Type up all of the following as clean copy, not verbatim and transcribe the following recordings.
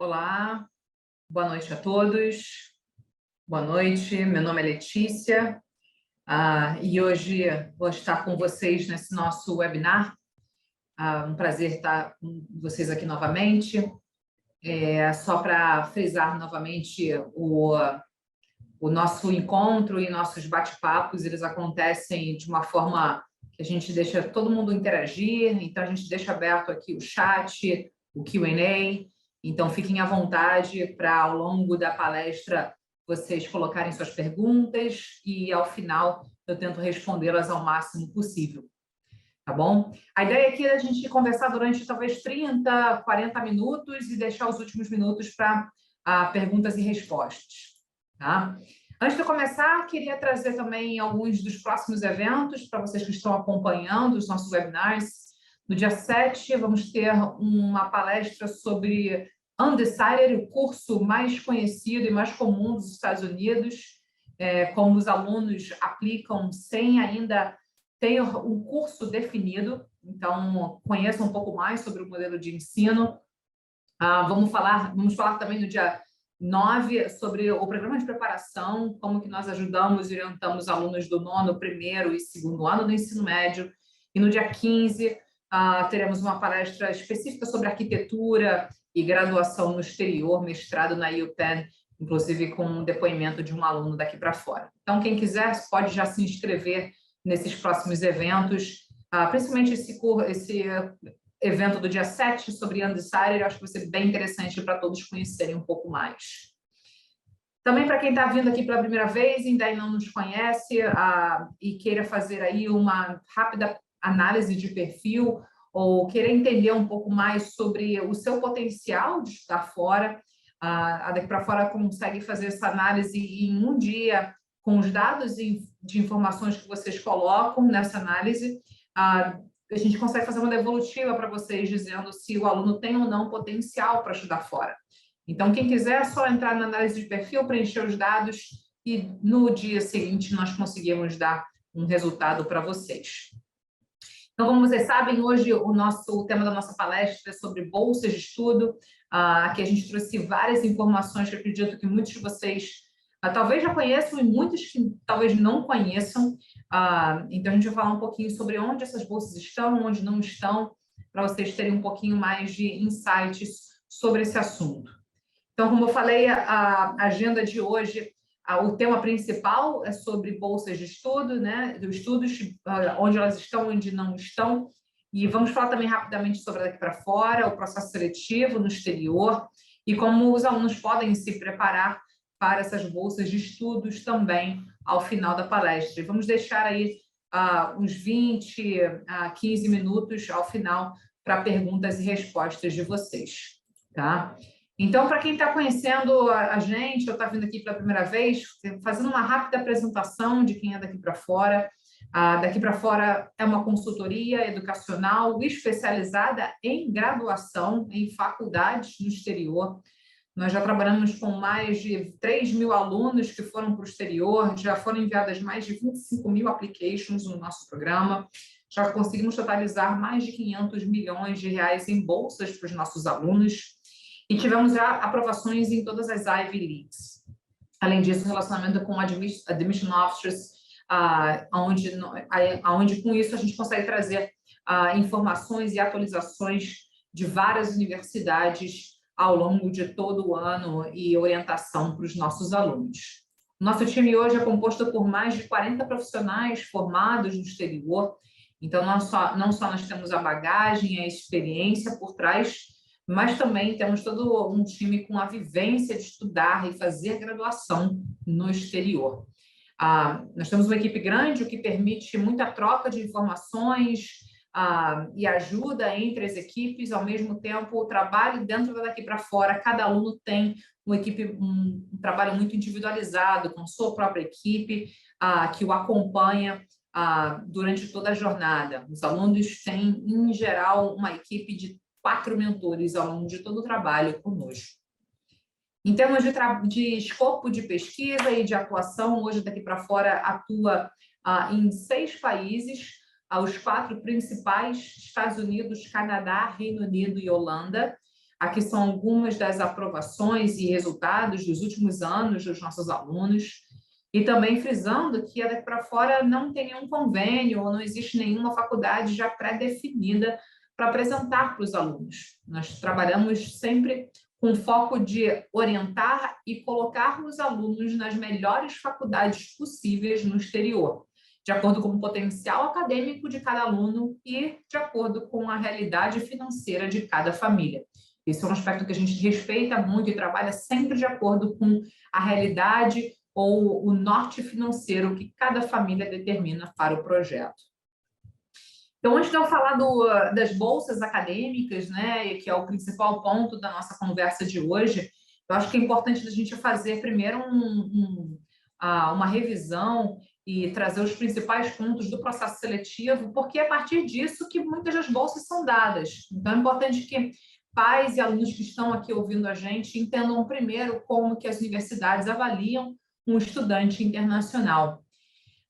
Olá, boa noite a todos. Boa noite, meu nome é Letícia e hoje vou estar com vocês nesse nosso webinar. Um prazer estar com vocês aqui novamente. Só para frisar novamente o nosso encontro e nossos bate-papos, eles acontecem de uma forma que a gente deixa todo mundo interagir, então a gente deixa aberto aqui o chat, o Q&A, então fiquem à vontade para, ao longo da palestra, vocês colocarem suas perguntas e, ao final, eu tento respondê-las ao máximo possível. Tá bom? A ideia aqui é a gente conversar durante talvez 30, 40 minutos e deixar os últimos minutos para perguntas e respostas. Tá? Antes de eu começar, queria trazer também alguns dos próximos eventos para vocês que estão acompanhando os nossos webinars. No dia 7, vamos ter uma palestra sobre Undecided, o curso mais conhecido e mais comum dos Estados Unidos, como os alunos aplicam sem ainda ter um curso definido. Então, conheçam um pouco mais sobre o modelo de ensino. Vamos falar também no dia 9 sobre o programa de preparação, como que nós ajudamos e orientamos alunos do nono, primeiro e segundo ano do ensino médio. E no dia 15, teremos uma palestra específica sobre arquitetura e graduação no exterior, mestrado na UPenn, inclusive com um depoimento de um aluno daqui para fora. Então, quem quiser pode já se inscrever nesses próximos eventos, principalmente esse evento do dia 7 sobre Undecided, eu acho que vai ser bem interessante para todos conhecerem um pouco mais. Também para quem está vindo aqui pela primeira vez e ainda não nos conhece e queira fazer aí uma rápida análise de perfil ou queira entender um pouco mais sobre o seu potencial de estudar fora, a Daqui para Fora consegue fazer essa análise em um dia com os dados de informações que vocês colocam nessa análise. A gente consegue fazer uma devolutiva para vocês, dizendo se o aluno tem ou não potencial para estudar fora. Então, quem quiser, é só entrar na análise de perfil, preencher os dados e no dia seguinte nós conseguimos dar um resultado para vocês. Então, como vocês sabem, hoje o tema da nossa palestra é sobre bolsas de estudo. Aqui a gente trouxe várias informações que eu acredito que muitos de vocês talvez já conheçam e muitos que talvez não conheçam. Então, a gente vai falar um pouquinho sobre onde essas bolsas estão, onde não estão, para vocês terem um pouquinho mais de insights sobre esse assunto. Então, como eu falei, a agenda de hoje, o tema principal é sobre bolsas de estudo, né, dos estudos, onde elas estão, onde não estão. E vamos falar também rapidamente sobre Daqui para Fora, o processo seletivo no exterior e como os alunos podem se preparar para essas bolsas de estudos também ao final da palestra. E vamos deixar aí uns 20 a 15 minutos ao final para perguntas e respostas de vocês, tá? Então, para quem está conhecendo a gente, ou está vindo aqui pela primeira vez, fazendo uma rápida apresentação de quem é Daqui para Fora. Daqui para Fora é uma consultoria educacional especializada em graduação em faculdades no exterior. Nós já trabalhamos com mais de 3.000 alunos que foram para o exterior, já foram enviadas mais de 25.000 applications no nosso programa, já conseguimos totalizar mais de 500 milhões de reais em bolsas para os nossos alunos e tivemos já aprovações em todas as Ivy Leagues. Além disso, relacionamento com admission officers, onde com isso a gente consegue trazer informações e atualizações de várias universidades ao longo de todo o ano e orientação para os nossos alunos. Nosso time hoje é composto por mais de 40 profissionais formados no exterior, então não só nós temos a bagagem, a experiência por trás, mas também temos todo um time com a vivência de estudar e fazer graduação no exterior. Nós temos uma equipe grande, o que permite muita troca de informações e ajuda entre as equipes, ao mesmo tempo o trabalho dentro Daqui para Fora, cada aluno tem um trabalho muito individualizado, com sua própria equipe, que o acompanha durante toda a jornada. Os alunos têm, em geral, uma equipe de 4 mentores ao longo de todo o trabalho conosco. Em termos de escopo de pesquisa e de atuação, hoje Daqui para Fora atua em 6 países, os 4 principais, Estados Unidos, Canadá, Reino Unido e Holanda. Aqui são algumas das aprovações e resultados dos últimos anos dos nossos alunos. E também frisando que daqui para fora não tem nenhum convênio ou não existe nenhuma faculdade já pré-definida para apresentar para os alunos. Nós trabalhamos sempre com foco de orientar e colocar os alunos nas melhores faculdades possíveis no exterior, de acordo com o potencial acadêmico de cada aluno e de acordo com a realidade financeira de cada família. Esse é um aspecto que a gente respeita muito e trabalha sempre de acordo com a realidade ou o norte financeiro que cada família determina para o projeto. Então, antes de eu falar das bolsas acadêmicas, né, que é o principal ponto da nossa conversa de hoje, eu acho que é importante a gente fazer primeiro uma revisão e trazer os principais pontos do processo seletivo, porque é a partir disso que muitas das bolsas são dadas. Então, é importante que pais e alunos que estão aqui ouvindo a gente entendam primeiro como que as universidades avaliam um estudante internacional.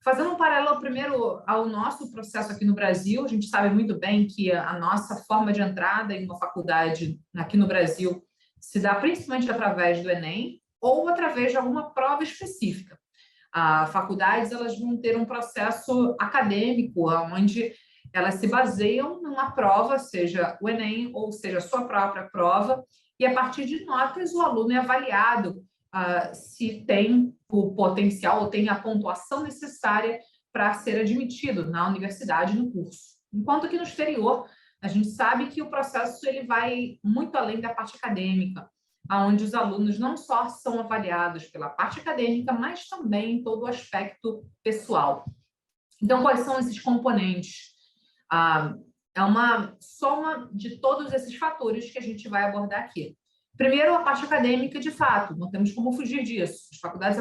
Fazendo um paralelo primeiro ao nosso processo aqui no Brasil, a gente sabe muito bem que a nossa forma de entrada em uma faculdade aqui no Brasil se dá principalmente através do Enem ou através de alguma prova específica. As faculdades elas vão ter um processo acadêmico, onde elas se baseiam numa prova, seja o Enem ou seja a sua própria prova, e a partir de notas o aluno é avaliado se tem o potencial ou tem a pontuação necessária para ser admitido na universidade no curso. Enquanto que no exterior, a gente sabe que o processo ele vai muito além da parte acadêmica, onde os alunos não só são avaliados pela parte acadêmica, mas também todo o aspecto pessoal. Então, quais são esses componentes? É uma soma de todos esses fatores que a gente vai abordar aqui. Primeiro, a parte acadêmica, de fato, não temos como fugir disso. As faculdades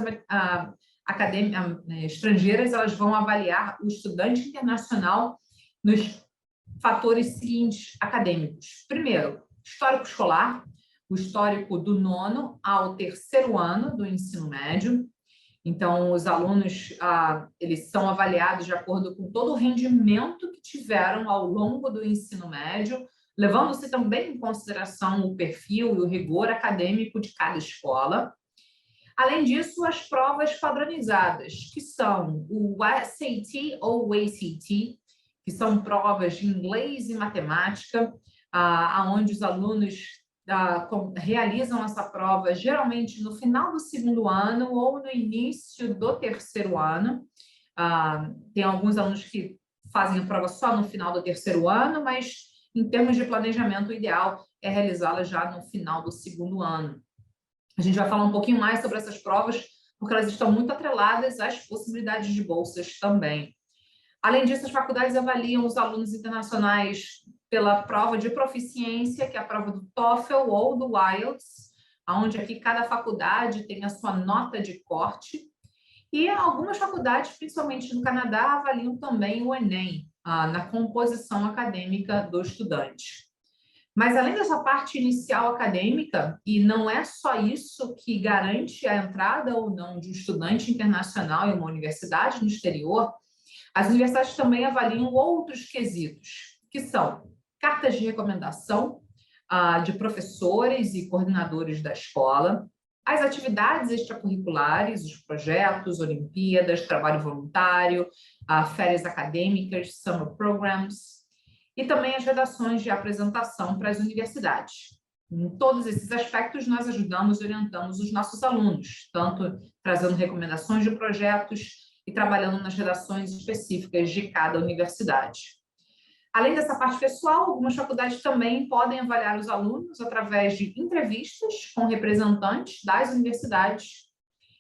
estrangeiras elas vão avaliar o estudante internacional nos fatores seguintes acadêmicos. Primeiro, histórico escolar, o histórico do 9º ao 3º ano do ensino médio. Então, os alunos eles são avaliados de acordo com todo o rendimento que tiveram ao longo do ensino médio, levando-se também em consideração o perfil e o rigor acadêmico de cada escola. Além disso, as provas padronizadas, que são o SAT ou o ACT, que são provas de inglês e matemática, onde os alunos realizam essa prova geralmente no final do 2º ano ou no início do 3º ano. Tem alguns alunos que fazem a prova só no final do 3º ano, mas em termos de planejamento, o ideal é realizá-la já no final do 2º ano. A gente vai falar um pouquinho mais sobre essas provas, porque elas estão muito atreladas às possibilidades de bolsas também. Além disso, as faculdades avaliam os alunos internacionais pela prova de proficiência, que é a prova do TOEFL ou do IELTS, onde aqui cada faculdade tem a sua nota de corte. E algumas faculdades, principalmente no Canadá, avaliam também o Enem, na composição acadêmica do estudante. Mas além dessa parte inicial acadêmica, e não é só isso que garante a entrada ou não de um estudante internacional em uma universidade no exterior, as universidades também avaliam outros quesitos, que são cartas de recomendação de professores e coordenadores da escola, as atividades extracurriculares, os projetos, Olimpíadas, trabalho voluntário, férias acadêmicas, summer programs, e também as redações de apresentação para as universidades. Em todos esses aspectos, nós ajudamos e orientamos os nossos alunos, tanto trazendo recomendações de projetos e trabalhando nas redações específicas de cada universidade. Além dessa parte pessoal, algumas faculdades também podem avaliar os alunos através de entrevistas com representantes das universidades.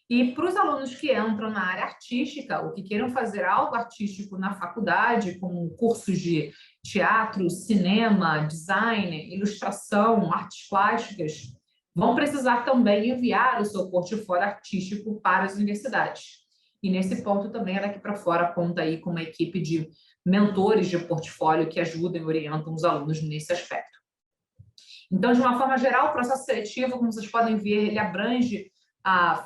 E para os alunos que entram na área artística, ou que queiram fazer algo artístico na faculdade, como cursos de teatro, cinema, design, ilustração, artes plásticas, vão precisar também enviar o seu portfólio artístico para as universidades. E nesse ponto também, daqui para fora, conta aí com uma equipe de mentores de portfólio que ajudam e orientam os alunos nesse aspecto. Então, de uma forma geral, o processo seletivo, como vocês podem ver, ele abrange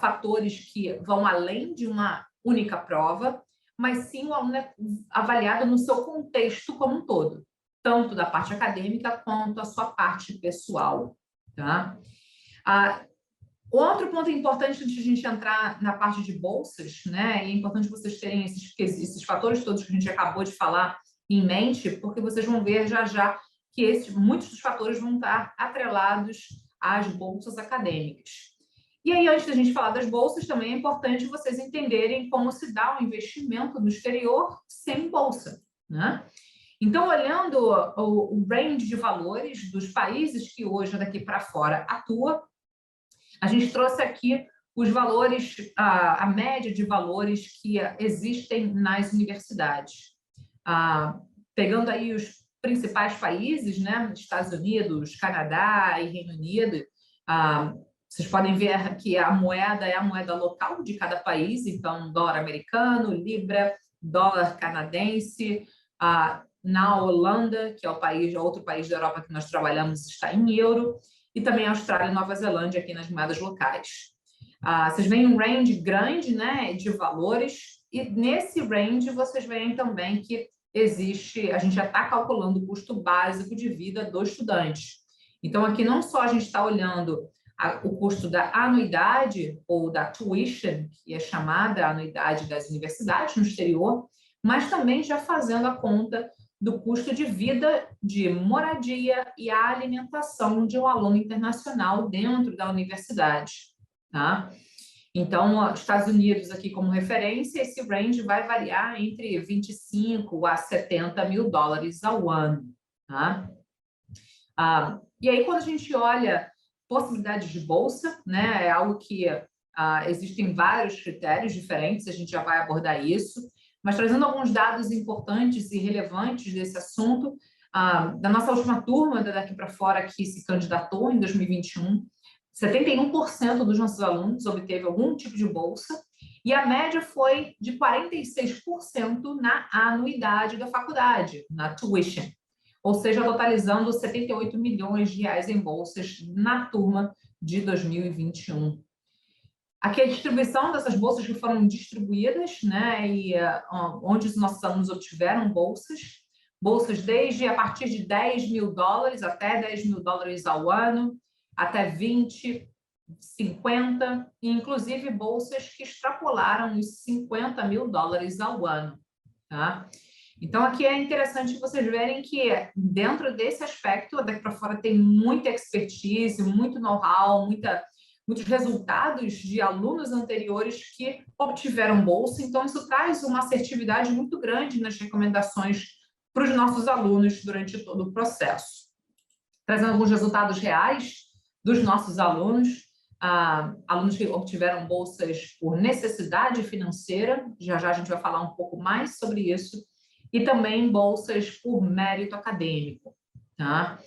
fatores que vão além de uma única prova, mas sim o aluno é avaliado no seu contexto como um todo, tanto da parte acadêmica quanto a sua parte pessoal. tá? Outro ponto importante antes de a gente entrar na parte de bolsas, né? É importante vocês terem esses fatores todos que a gente acabou de falar em mente, porque vocês vão ver já já que muitos dos fatores vão estar atrelados às bolsas acadêmicas. E aí, antes da gente falar das bolsas, também é importante vocês entenderem como se dá um investimento no exterior sem bolsa, né? Então, olhando o range de valores dos países que hoje, daqui para fora, atua, a gente trouxe aqui os valores, a média de valores que existem nas universidades. Pegando aí os principais países, né? Estados Unidos, Canadá e Reino Unido, vocês podem ver que a moeda é a moeda local de cada país, então dólar americano, libra, dólar canadense. Na Holanda, que é outro país da Europa que nós trabalhamos, está em euro, e também a Austrália e Nova Zelândia aqui nas moedas locais. Vocês veem um range grande, né, de valores, e nesse range vocês veem também que a gente já está calculando o custo básico de vida do estudante. Então, aqui não só a gente está olhando o custo da anuidade ou da tuition, que é chamada a anuidade das universidades no exterior, mas também já fazendo a conta do custo de vida, de moradia e a alimentação de um aluno internacional dentro da universidade, tá? Então, Estados Unidos aqui como referência, esse range vai variar entre 25 a 70 mil dólares ao ano, tá? E aí, quando a gente olha possibilidades de bolsa, né, é algo que existem vários critérios diferentes, a gente já vai abordar isso, mas trazendo alguns dados importantes e relevantes desse assunto, da nossa última turma, daqui para fora, que se candidatou em 2021, 71% dos nossos alunos obteve algum tipo de bolsa, e a média foi de 46% na anuidade da faculdade, na tuition, ou seja, totalizando 78 milhões de reais em bolsas na turma de 2021. Aqui a distribuição dessas bolsas que foram distribuídas, né, e onde os nossos alunos obtiveram bolsas desde a partir de 10 mil dólares até 10 mil dólares ao ano, até 20, 50, e inclusive bolsas que extrapolaram os 50 mil dólares ao ano, tá? Então, aqui é interessante vocês verem que dentro desse aspecto, daqui para fora tem muita expertise, muito know-how, muitos resultados de alunos anteriores que obtiveram bolsa, então isso traz uma assertividade muito grande nas recomendações para os nossos alunos durante todo o processo. Trazendo alguns resultados reais dos nossos alunos, alunos que obtiveram bolsas por necessidade financeira, já já a gente vai falar um pouco mais sobre isso, e também bolsas por mérito acadêmico, tá?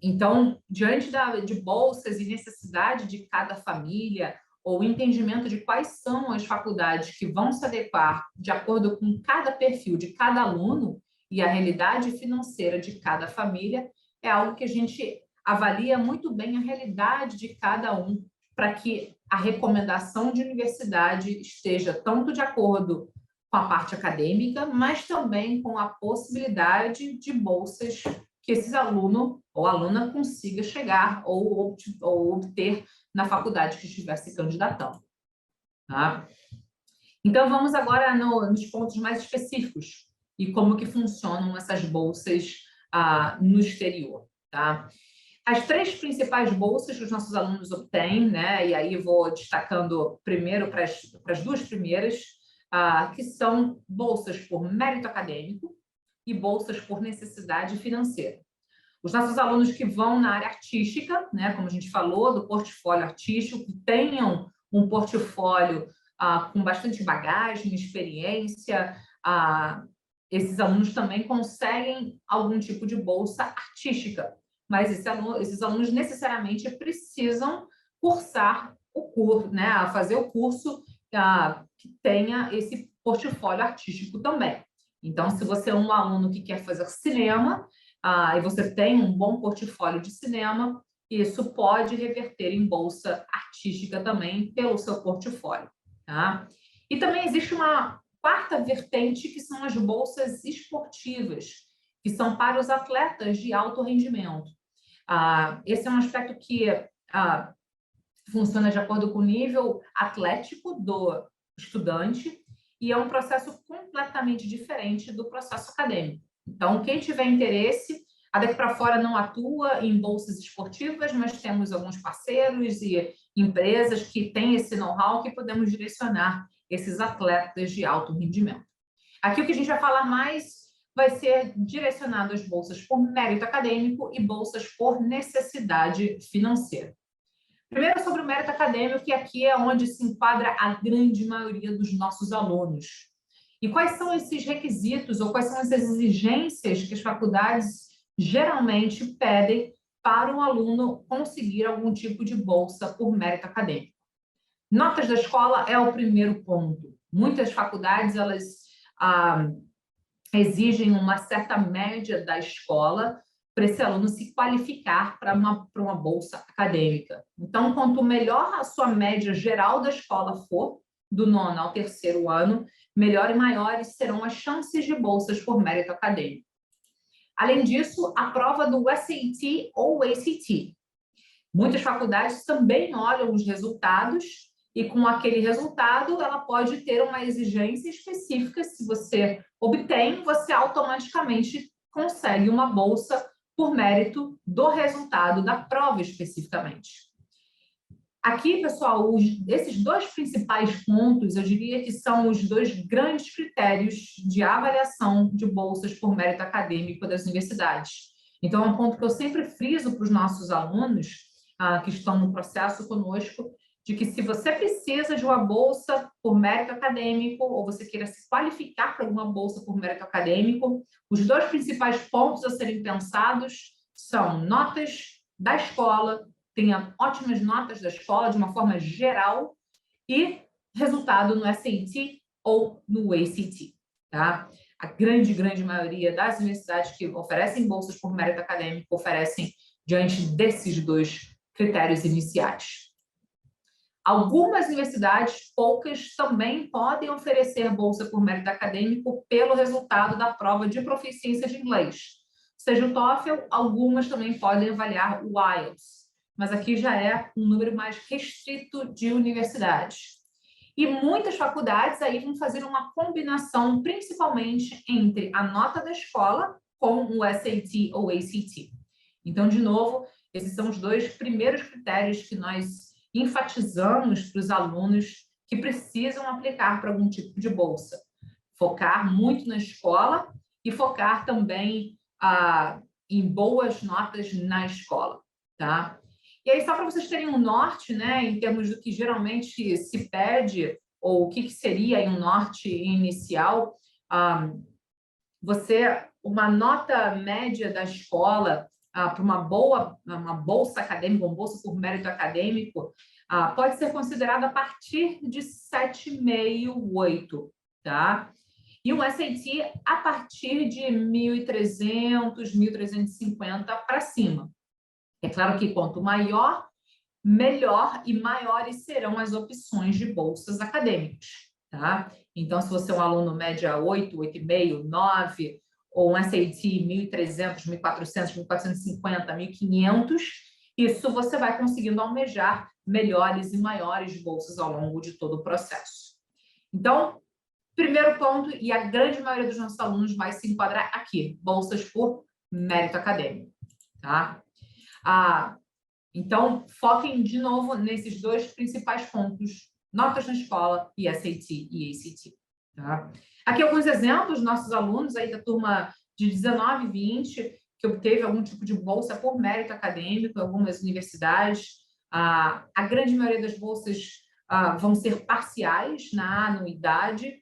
Então, diante de bolsas e necessidade de cada família, ou entendimento de quais são as faculdades que vão se adequar de acordo com cada perfil de cada aluno e a realidade financeira de cada família, é algo que a gente avalia muito bem a realidade de cada um, para que a recomendação de universidade esteja tanto de acordo com a parte acadêmica, mas também com a possibilidade de bolsas que esse aluno ou aluna consiga chegar ou obter na faculdade que estiver se candidatando. Tá? Então, vamos agora nos pontos mais específicos e como que funcionam essas bolsas no exterior. Tá? As 3 principais bolsas que os nossos alunos obtêm, né, e aí vou destacando primeiro para as 2 primeiras, que são bolsas por mérito acadêmico e bolsas por necessidade financeira. Os nossos alunos que vão na área artística, né, como a gente falou, do portfólio artístico, que tenham um portfólio com bastante bagagem, experiência, esses alunos também conseguem algum tipo de bolsa artística, mas esses alunos necessariamente precisam cursar o curso, né, fazer o curso que tenha esse portfólio artístico também. Então, se você é um aluno que quer fazer cinema, e você tem um bom portfólio de cinema, isso pode reverter em bolsa artística também pelo seu portfólio. Tá? E também existe uma 4ª vertente, que são as bolsas esportivas, que são para os atletas de alto rendimento. Esse é um aspecto que funciona de acordo com o nível atlético do estudante e é um processo completamente diferente do processo acadêmico. Então, quem tiver interesse, a Daqui para Fora não atua em bolsas esportivas, mas temos alguns parceiros e empresas que têm esse know-how que podemos direcionar esses atletas de alto rendimento. Aqui o que a gente vai falar mais vai ser direcionado às bolsas por mérito acadêmico e bolsas por necessidade financeira. Primeiro, sobre o mérito acadêmico, que aqui é onde se enquadra a grande maioria dos nossos alunos. E quais são esses requisitos ou quais são essas exigências que as faculdades geralmente pedem para um aluno conseguir algum tipo de bolsa por mérito acadêmico? Notas da escola é o primeiro ponto. Muitas faculdades, elas exigem uma certa média da escola para esse aluno se qualificar para uma bolsa acadêmica. Então, quanto melhor a sua média geral da escola for, do 9º ao 3º ano, melhor e maiores serão as chances de bolsas por mérito acadêmico. Além disso, a prova do SAT ou ACT. Muitas faculdades também olham os resultados e com aquele resultado ela pode ter uma exigência específica. Se você obtém, você automaticamente consegue uma bolsa por mérito do resultado da prova especificamente. Aqui, pessoal, esses dois principais pontos, eu diria que são os dois grandes critérios de avaliação de bolsas por mérito acadêmico das universidades. Então, é um ponto que eu sempre friso para os nossos alunos que estão no processo conosco, de que se você precisa de uma bolsa por mérito acadêmico ou você queira se qualificar para alguma bolsa por mérito acadêmico, os dois principais pontos a serem pensados são notas da escola, tenha ótimas notas da escola de uma forma geral e resultado no SAT ou no ACT, tá? A grande maioria das universidades que oferecem bolsas por mérito acadêmico oferecem diante desses dois critérios iniciais. Algumas universidades, poucas, também podem oferecer bolsa por mérito acadêmico pelo resultado da prova de proficiência de inglês. Seja o TOEFL, algumas também podem avaliar o IELTS, mas aqui já é um número mais restrito de universidades. E muitas faculdades aí vão fazer uma combinação, principalmente entre a nota da escola com o SAT ou ACT. Então, de novo, esses são os dois primeiros critérios que nós enfatizamos para os alunos que precisam aplicar para algum tipo de bolsa. Focar muito na escola e focar também em boas notas na escola, tá? E aí, só para vocês terem um norte, né, em termos do que geralmente se pede, ou o que seria um norte inicial, uma nota média da escola para uma bolsa acadêmica, uma bolsa por mérito acadêmico, pode ser considerada a partir de 7,5, 8, tá? E um SAT a partir de 1.300, 1.350 para cima. É claro que quanto maior, melhor e maiores serão as opções de bolsas acadêmicas, tá? Então, se você é um aluno média 8, 8,5, 9, ou um SAT 1.300, 1.400, 1.450, 1.500, isso você vai conseguindo almejar melhores e maiores bolsas ao longo de todo o processo. Então, primeiro ponto, e a grande maioria dos nossos alunos vai se enquadrar aqui, bolsas por mérito acadêmico, tá? Então, foquem de novo nesses dois principais pontos, notas na escola e SAT e ACT. Tá? Aqui alguns exemplos, nossos alunos aí da turma de 19 e 20, que obteve algum tipo de bolsa por mérito acadêmico em algumas universidades. A grande maioria das bolsas vão ser parciais na anuidade,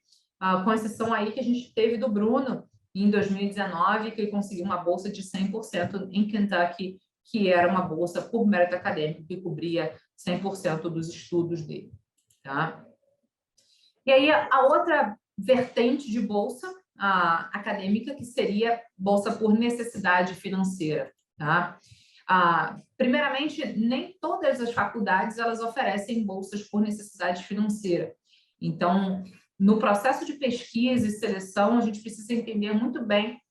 com exceção aí que a gente teve do Bruno em 2019, que ele conseguiu uma bolsa de 100% em Kentucky, que era uma bolsa por mérito acadêmico, que cobria 100% dos estudos dele. Tá? E aí, a outra vertente de bolsa acadêmica, que seria bolsa por necessidade financeira. Tá? Primeiramente, nem todas as faculdades elas oferecem bolsas por necessidade financeira. Então, no processo de pesquisa e seleção, a gente precisa entender muito bem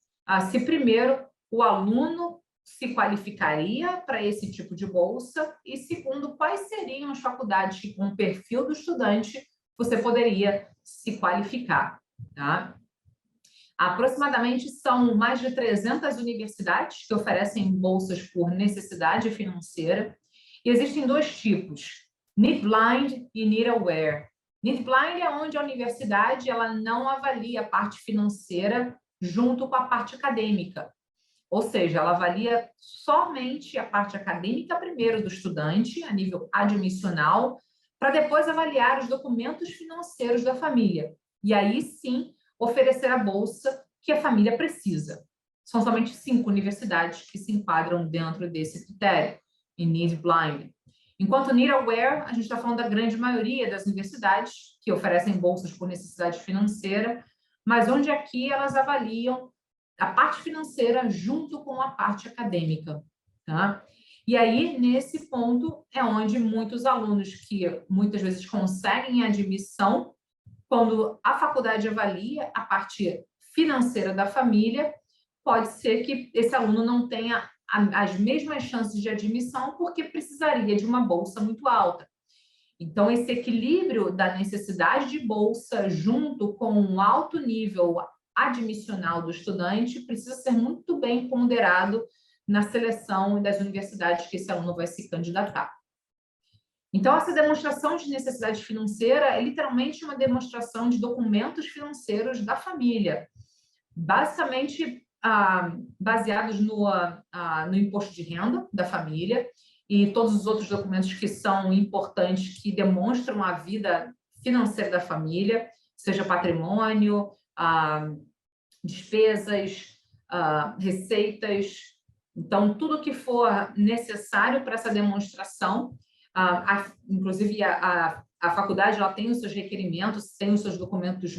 se primeiro o aluno se qualificaria para esse tipo de bolsa e, segundo, quais seriam as faculdades que, com o perfil do estudante, você poderia se qualificar, tá? Aproximadamente são mais de 300 universidades que oferecem bolsas por necessidade financeira. E existem dois tipos, Need Blind e Need Aware. Need Blind é onde a universidade ela não avalia a parte financeira junto com a parte acadêmica. Ou seja, ela avalia somente a parte acadêmica primeiro do estudante, a nível admissional, para depois avaliar os documentos financeiros da família. E aí sim, oferecer a bolsa que a família precisa. São somente 5 universidades que se enquadram dentro desse critério, em Need Blind. Enquanto Need Aware, a gente está falando da grande maioria das universidades que oferecem bolsas por necessidade financeira, mas onde aqui elas avaliam a parte financeira junto com a parte acadêmica, tá? E aí, nesse ponto, é onde muitos alunos que muitas vezes conseguem admissão, quando a faculdade avalia a parte financeira da família, pode ser que esse aluno não tenha as mesmas chances de admissão porque precisaria de uma bolsa muito alta. Então, esse equilíbrio da necessidade de bolsa junto com um alto nível admissional do estudante precisa ser muito bem ponderado na seleção das universidades que esse aluno vai se candidatar. Então, essa demonstração de necessidade financeira é literalmente uma demonstração de documentos financeiros da família, basicamente baseados no imposto de renda da família e todos os outros documentos que são importantes, que demonstram a vida financeira da família, seja patrimônio, despesas, receitas. Então, tudo que for necessário para essa demonstração, inclusive a faculdade ela tem os seus requerimentos, tem os seus documentos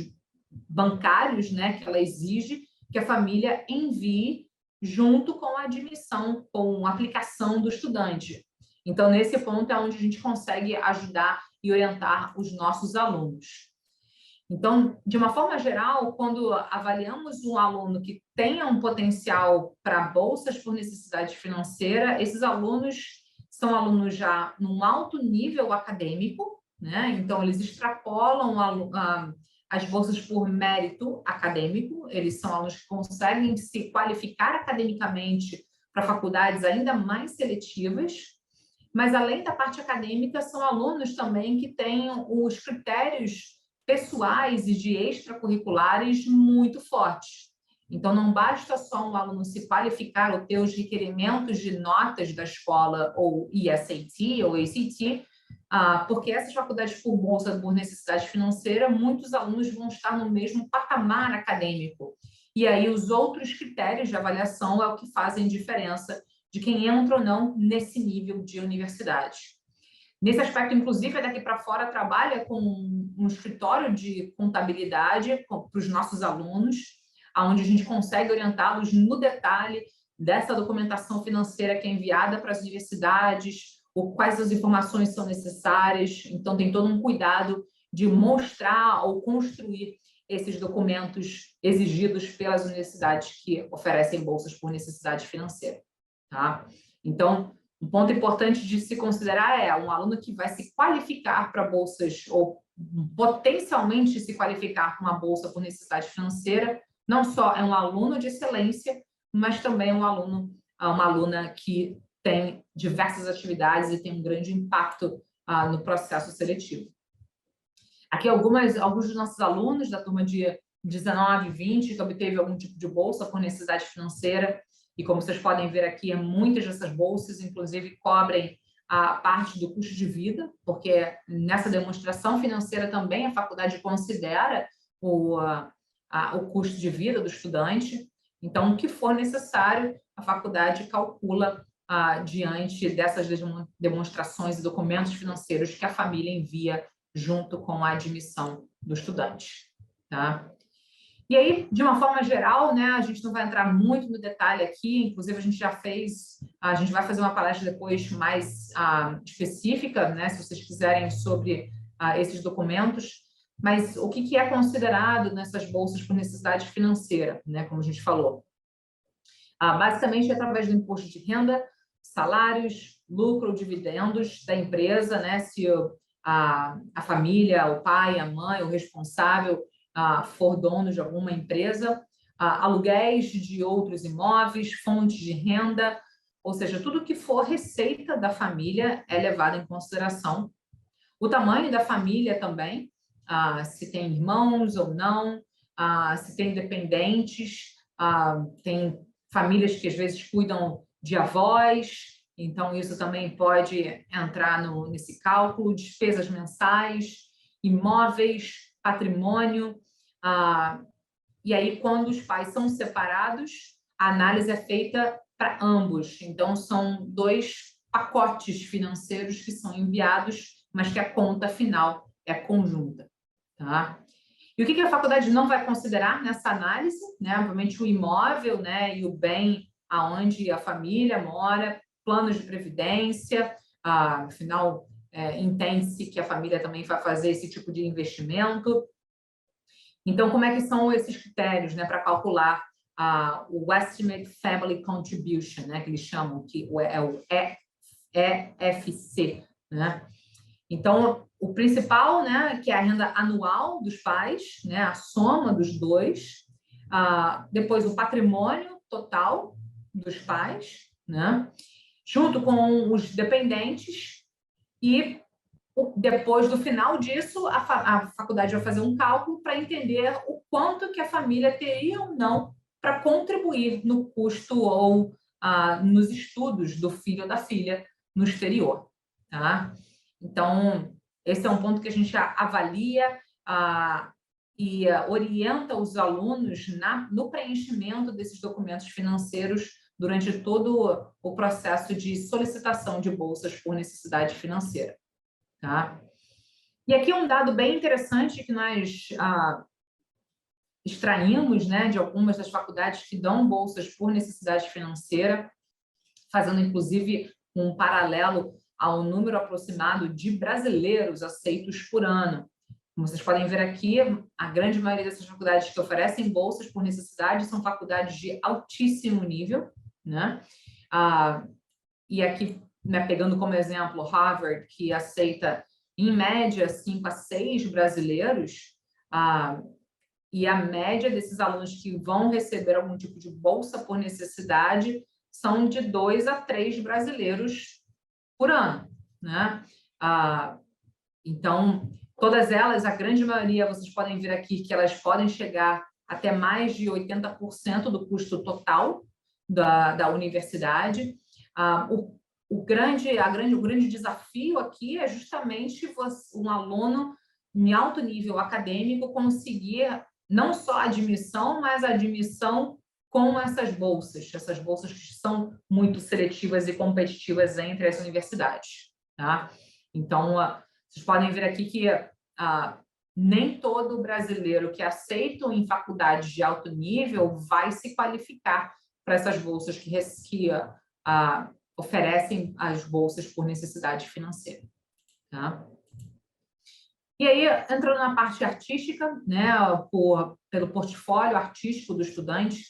bancários, né, que ela exige que a família envie junto com a admissão, com a aplicação do estudante. Então, nesse ponto é onde a gente consegue ajudar e orientar os nossos alunos. Então, de uma forma geral, quando avaliamos um aluno que tenha um potencial para bolsas por necessidade financeira, esses alunos são alunos já num alto nível acadêmico, né? Então, eles extrapolam as bolsas por mérito acadêmico, eles são alunos que conseguem se qualificar academicamente para faculdades ainda mais seletivas, mas além da parte acadêmica, são alunos também que têm os critérios pessoais e de extracurriculares muito fortes. Então, não basta só um aluno se qualificar ou ter os requerimentos de notas da escola, ou ESAT ou ACT, porque essas faculdades por bolsa, por necessidade financeira, muitos alunos vão estar no mesmo patamar acadêmico. E aí, os outros critérios de avaliação é o que fazem diferença de quem entra ou não nesse nível de universidade. Nesse aspecto, inclusive, daqui para fora trabalha com um escritório de contabilidade para os nossos alunos, onde a gente consegue orientá-los no detalhe dessa documentação financeira que é enviada para as universidades, ou quais as informações são necessárias. Então, tem todo um cuidado de mostrar ou construir esses documentos exigidos pelas universidades que oferecem bolsas por necessidade financeira, tá? Então, um ponto importante de se considerar é um aluno que vai se qualificar para bolsas ou potencialmente se qualificar para uma bolsa por necessidade financeira, não só é um aluno de excelência, mas também um aluno, uma aluna que tem diversas atividades e tem um grande impacto no processo seletivo. Aqui alguns dos nossos alunos da turma de 19 e 20 que obteve algum tipo de bolsa por necessidade financeira, e como vocês podem ver aqui, muitas dessas bolsas, inclusive, cobrem a parte do custo de vida, porque nessa demonstração financeira também a faculdade considera o custo de vida do estudante. Então, o que for necessário, a faculdade calcula diante dessas demonstrações e documentos financeiros que a família envia junto com a admissão do estudante, tá? E aí, de uma forma geral, né, a gente não vai entrar muito no detalhe aqui, inclusive a gente vai fazer uma palestra depois mais específica, né, se vocês quiserem, sobre esses documentos, mas o que é considerado nessas bolsas por necessidade financeira, né, como a gente falou. Basicamente, através do imposto de renda, salários, lucro ou dividendos da empresa, né? Se a família, o pai, a mãe, o responsável for dono de alguma empresa, aluguéis de outros imóveis, fontes de renda, ou seja, tudo que for receita da família é levado em consideração. O tamanho da família também, se tem irmãos ou não, se tem dependentes, tem famílias que às vezes cuidam de avós, então isso também pode entrar nesse cálculo, despesas mensais, imóveis, patrimônio, e aí quando os pais são separados, a análise é feita para ambos, então são 2 pacotes financeiros que são enviados, mas que a conta final é conjunta, tá? E o que a faculdade não vai considerar nessa análise, né? Obviamente o imóvel, né? E o bem aonde a família mora, planos de previdência, afinal, entende-se que a família também vai fazer esse tipo de investimento. Então, como é que são esses critérios, né? Para calcular o Estimate Family Contribution, né? Que eles chamam, que é o EFC, né? Então, o principal, né, que é a renda anual dos pais, né, a soma dos dois, depois o patrimônio total dos pais, né, junto com os dependentes, e depois do final disso, a faculdade vai fazer um cálculo para entender o quanto que a família teria ou não para contribuir no custo ou nos estudos do filho ou da filha no exterior, tá? Então, esse é um ponto que a gente avalia e orienta os alunos no preenchimento desses documentos financeiros durante todo o processo de solicitação de bolsas por necessidade financeira, tá? E aqui um dado bem interessante que nós extraímos, né, de algumas das faculdades que dão bolsas por necessidade financeira, fazendo inclusive um paralelo ao número aproximado de brasileiros aceitos por ano. Como vocês podem ver aqui, a grande maioria dessas faculdades que oferecem bolsas por necessidade são faculdades de altíssimo nível, né? E aqui, né, pegando como exemplo Harvard, que aceita, em média, 5 a 6 brasileiros, e a média desses alunos que vão receber algum tipo de bolsa por necessidade são de 2 a 3 brasileiros por ano, né? Então, todas elas, a grande maioria, vocês podem ver aqui que elas podem chegar até mais de 80% do custo total da universidade. O grande desafio aqui é justamente um aluno em alto nível acadêmico conseguir não só a admissão, mas a admissão com essas bolsas que são muito seletivas e competitivas entre as universidades, tá? Então, vocês podem ver aqui que nem todo brasileiro que aceita em faculdades de alto nível vai se qualificar para essas bolsas que oferecem as bolsas por necessidade financeira, tá? E aí, entrando na parte artística, né, pelo portfólio artístico do estudante,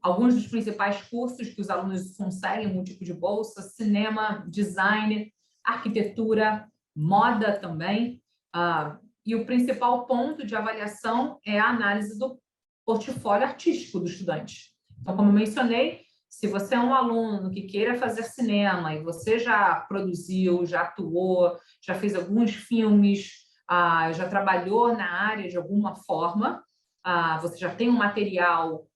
alguns dos principais cursos que os alunos conseguem um tipo de bolsa: cinema, design, arquitetura, moda também. E o principal ponto de avaliação é a análise do portfólio artístico do estudante. Então, como eu mencionei, se você é um aluno que queira fazer cinema e você já produziu, já atuou, já fez alguns filmes, já trabalhou na área de alguma forma, você já tem um material,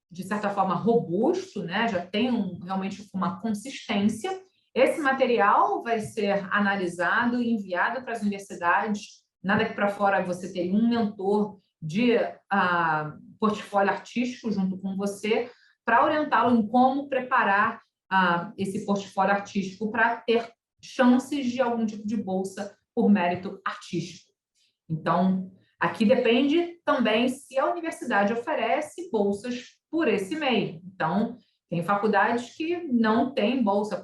de certa forma, robusto, né? Já tem realmente uma consistência, esse material vai ser analisado e enviado para as universidades. Nada que para fora você ter um mentor de portfólio artístico junto com você, para orientá-lo em como preparar esse portfólio artístico para ter chances de algum tipo de bolsa por mérito artístico. Então, aqui depende também se a universidade oferece bolsas por esse meio. Então, tem faculdades que não têm bolsa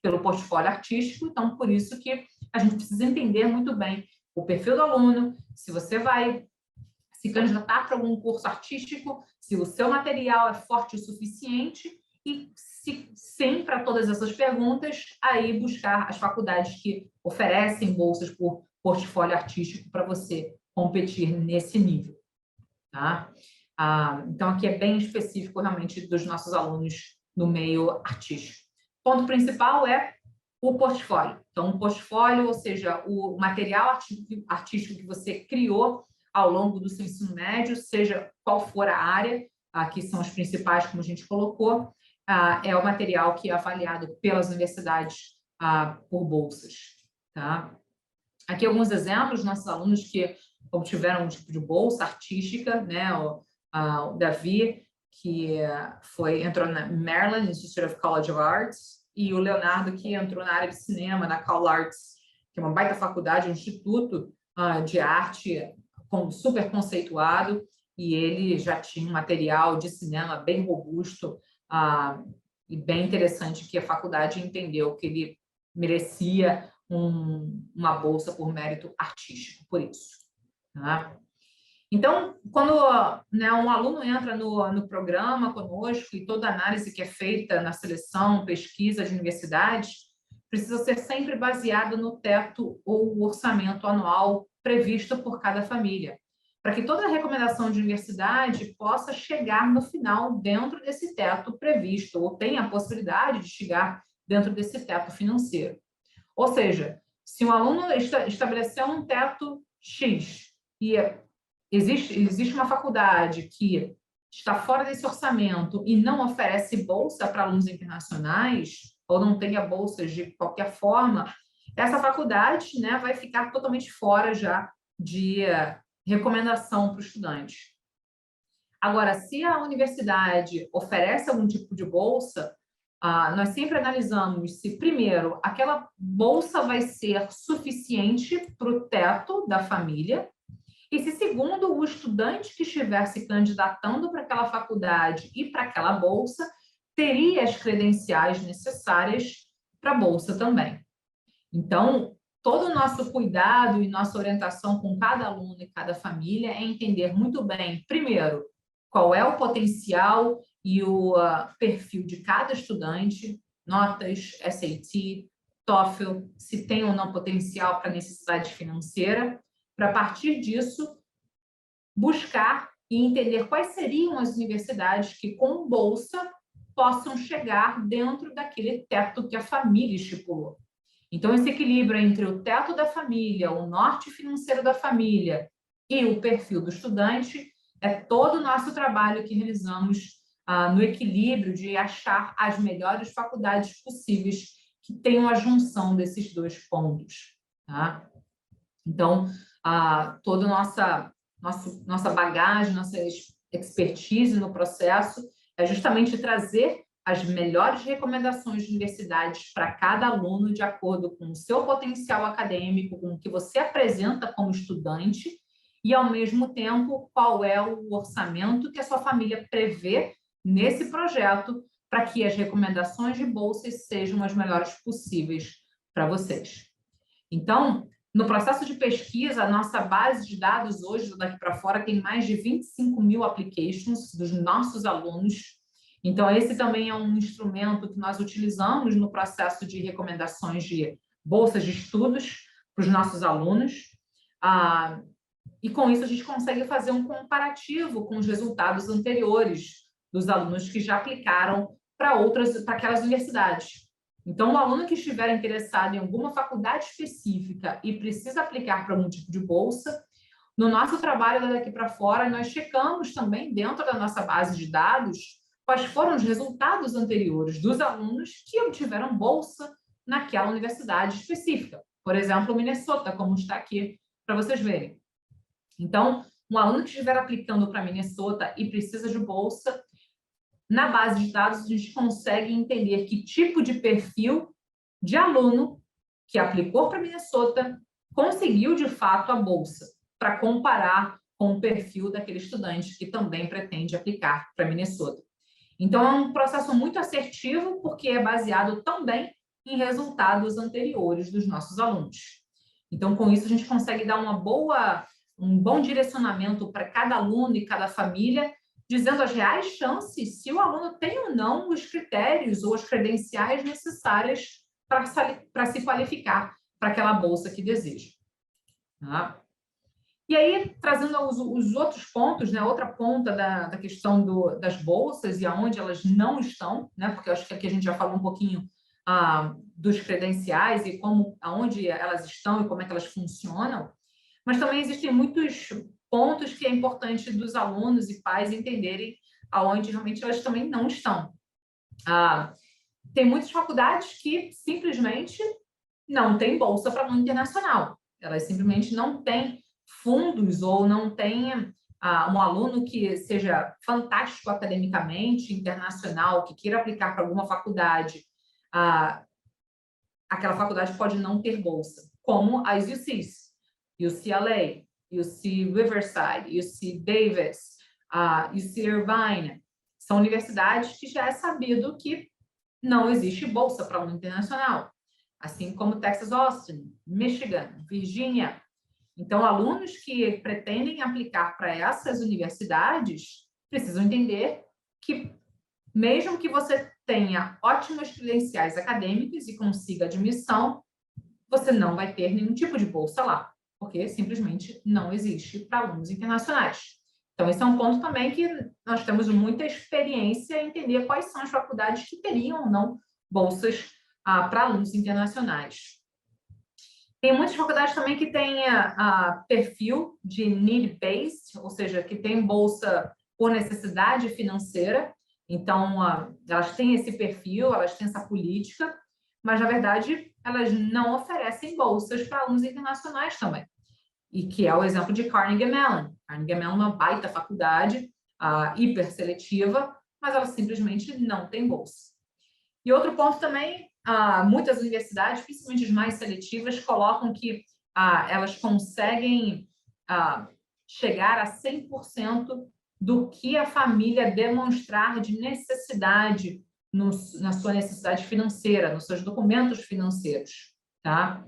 pelo portfólio artístico, então por isso que a gente precisa entender muito bem o perfil do aluno, se você vai se candidatar para algum curso artístico, se o seu material é forte o suficiente e, se sim, para todas essas perguntas, aí buscar as faculdades que oferecem bolsas por portfólio artístico para você competir nesse nível. Tá? Então, aqui é bem específico, realmente, dos nossos alunos no meio artístico. O ponto principal é o portfólio. Então, o portfólio, ou seja, o material artístico que você criou ao longo do seu ensino médio, seja qual for a área, que são as principais, como a gente colocou, é o material que é avaliado pelas universidades por bolsas. Tá? Aqui alguns exemplos, nossos alunos que obtiveram um tipo de bolsa artística, né? O Davi, que entrou na Maryland Institute of College of Arts, e o Leonardo, que entrou na área de cinema, na Cal Arts, que é uma baita faculdade, um instituto de arte super conceituado, e ele já tinha um material de cinema bem robusto e bem interessante, que a faculdade entendeu que ele merecia uma bolsa por mérito artístico, por isso. Tá? Então, quando um aluno entra no programa conosco e toda a análise que é feita na seleção, pesquisa de universidades, precisa ser sempre baseada no teto ou orçamento anual previsto por cada família, para que toda a recomendação de universidade possa chegar no final dentro desse teto previsto, ou tenha a possibilidade de chegar dentro desse teto financeiro. Ou seja, se um aluno estabeleceu um teto X e existe uma faculdade que está fora desse orçamento e não oferece bolsa para alunos internacionais, ou não tenha bolsas de qualquer forma, essa faculdade, né, vai ficar totalmente fora já de recomendação para o estudante. Agora, se a universidade oferece algum tipo de bolsa, nós sempre analisamos se, primeiro, aquela bolsa vai ser suficiente para o teto da família, e se, segundo, o estudante que estiver se candidatando para aquela faculdade e para aquela bolsa teria as credenciais necessárias para a bolsa também. Então, todo o nosso cuidado e nossa orientação com cada aluno e cada família é entender muito bem, primeiro, qual é o potencial e o perfil de cada estudante, notas, SAT, TOEFL, se tem ou não potencial para necessidade financeira, para, a partir disso, buscar e entender quais seriam as universidades que, com bolsa, possam chegar dentro daquele teto que a família estipulou. Então, esse equilíbrio entre o teto da família, o norte financeiro da família e o perfil do estudante é todo o nosso trabalho que realizamos no equilíbrio de achar as melhores faculdades possíveis que tenham a junção desses dois pontos. Tá? Então, toda a nossa bagagem, nossa expertise no processo é justamente trazer as melhores recomendações de universidades para cada aluno de acordo com o seu potencial acadêmico, com o que você apresenta como estudante e, ao mesmo tempo, qual é o orçamento que a sua família prevê nesse projeto para que as recomendações de bolsas sejam as melhores possíveis para vocês. Então, no processo de pesquisa, a nossa base de dados hoje, daqui para fora, tem mais de 25 mil applications dos nossos alunos. Então, esse também é um instrumento que nós utilizamos no processo de recomendações de bolsas de estudos para os nossos alunos. E, com isso, a gente consegue fazer um comparativo com os resultados anteriores dos alunos que já aplicaram para aquelas universidades. Então, o aluno que estiver interessado em alguma faculdade específica e precisa aplicar para algum tipo de bolsa, no nosso trabalho daqui para fora, nós checamos também dentro da nossa base de dados quais foram os resultados anteriores dos alunos que obtiveram bolsa naquela universidade específica. Por exemplo, Minnesota, como está aqui para vocês verem. Então, um aluno que estiver aplicando para Minnesota e precisa de bolsa, na base de dados, a gente consegue entender que tipo de perfil de aluno que aplicou para Minnesota conseguiu, de fato, a bolsa, para comparar com o perfil daquele estudante que também pretende aplicar para Minnesota. Então, é um processo muito assertivo, porque é baseado também em resultados anteriores dos nossos alunos. Então, com isso, a gente consegue dar um bom direcionamento para cada aluno e cada família, dizendo as reais chances se o aluno tem ou não os critérios ou as credenciais necessárias para se qualificar para aquela bolsa que deseja. Tá? E aí, trazendo os outros pontos, né, outra ponta da questão das bolsas e aonde elas não estão, né, porque eu acho que aqui a gente já falou um pouquinho dos credenciais e aonde elas estão e como é que elas funcionam, mas também existem muitos pontos que é importante dos alunos e pais entenderem aonde realmente elas também não estão. Tem muitas faculdades que simplesmente não têm bolsa para aluno internacional. Elas simplesmente não têm fundos ou não têm um aluno que seja fantástico academicamente, internacional, que queira aplicar para alguma faculdade. Aquela faculdade pode não ter bolsa, como as UCs, UCLA, UC Riverside, UC Davis, UC Irvine. São universidades que já é sabido que não existe bolsa para aluno internacional, assim como Texas Austin, Michigan, Virgínia. Então, alunos que pretendem aplicar para essas universidades precisam entender que, mesmo que você tenha ótimas credenciais acadêmicas e consiga admissão, você não vai ter nenhum tipo de bolsa lá, porque simplesmente não existe para alunos internacionais. Então, esse é um ponto também que nós temos muita experiência em entender quais são as faculdades que teriam ou não bolsas para alunos internacionais. Tem muitas faculdades também que têm perfil de need-based, ou seja, que tem bolsa por necessidade financeira. Então, elas têm esse perfil, elas têm essa política, mas, na verdade, elas não oferecem bolsas para alunos internacionais também. E que é o exemplo de Carnegie Mellon. Carnegie Mellon é uma baita faculdade, hiper seletiva, mas ela simplesmente não tem bolsa. E outro ponto também, muitas universidades, principalmente as mais seletivas, colocam que elas conseguem chegar a 100% do que a família demonstrar de necessidade na sua necessidade financeira, nos seus documentos financeiros. Tá?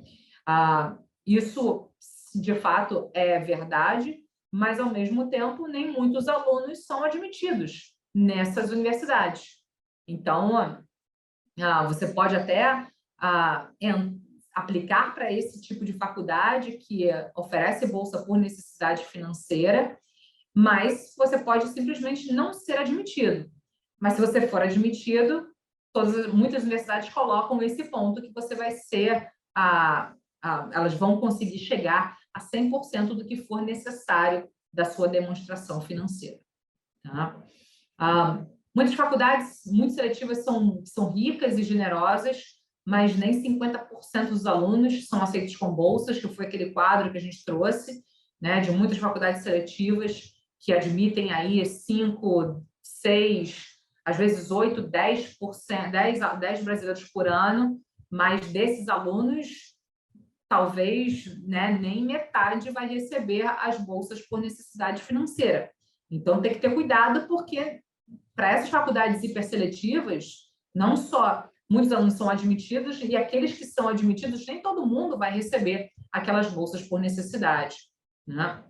Isso, de fato, é verdade, mas, ao mesmo tempo, nem muitos alunos são admitidos nessas universidades. Então, você pode até aplicar para esse tipo de faculdade que oferece bolsa por necessidade financeira, mas você pode simplesmente não ser admitido. Mas, se você for admitido, muitas universidades colocam esse ponto que você vai ser, elas vão conseguir chegar a 100% do que for necessário da sua demonstração financeira. Tá? Muitas faculdades muito seletivas são ricas e generosas, mas nem 50% dos alunos são aceitos com bolsas, que foi aquele quadro que a gente trouxe, né, de muitas faculdades seletivas que admitem aí 5, 6, às vezes 8, 10%, 10 brasileiros por ano, mas desses alunos, talvez, né, nem metade vai receber as bolsas por necessidade financeira. Então, tem que ter cuidado, porque para essas faculdades hiperseletivas, não só muitos alunos são admitidos, e aqueles que são admitidos, nem todo mundo vai receber aquelas bolsas por necessidade. Né?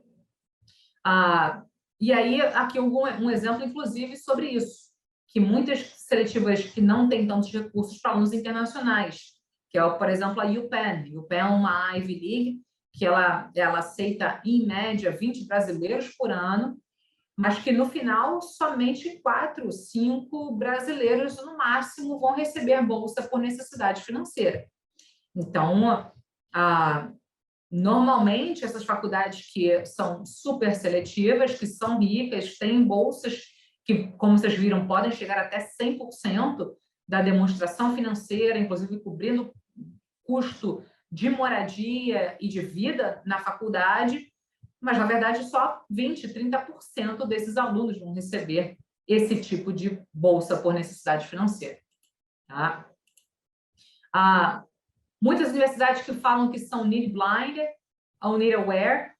E aí, aqui um exemplo, inclusive, sobre isso, que muitas seletivas que não têm tantos recursos para alunos internacionais, que é, por exemplo, a UPenn. A UPenn é uma Ivy League, que ela aceita, em média, 20 brasileiros por ano, mas que, no final, somente 4, 5 brasileiros, no máximo, vão receber bolsa por necessidade financeira. Então, normalmente, essas faculdades que são super seletivas, que são ricas, têm bolsas que, como vocês viram, podem chegar até 100% da demonstração financeira, inclusive cobrindo custo de moradia e de vida na faculdade, mas, na verdade, só 20%, 30% desses alunos vão receber esse tipo de bolsa por necessidade financeira. Tá? Muitas universidades que falam que são need-blind ou need-aware,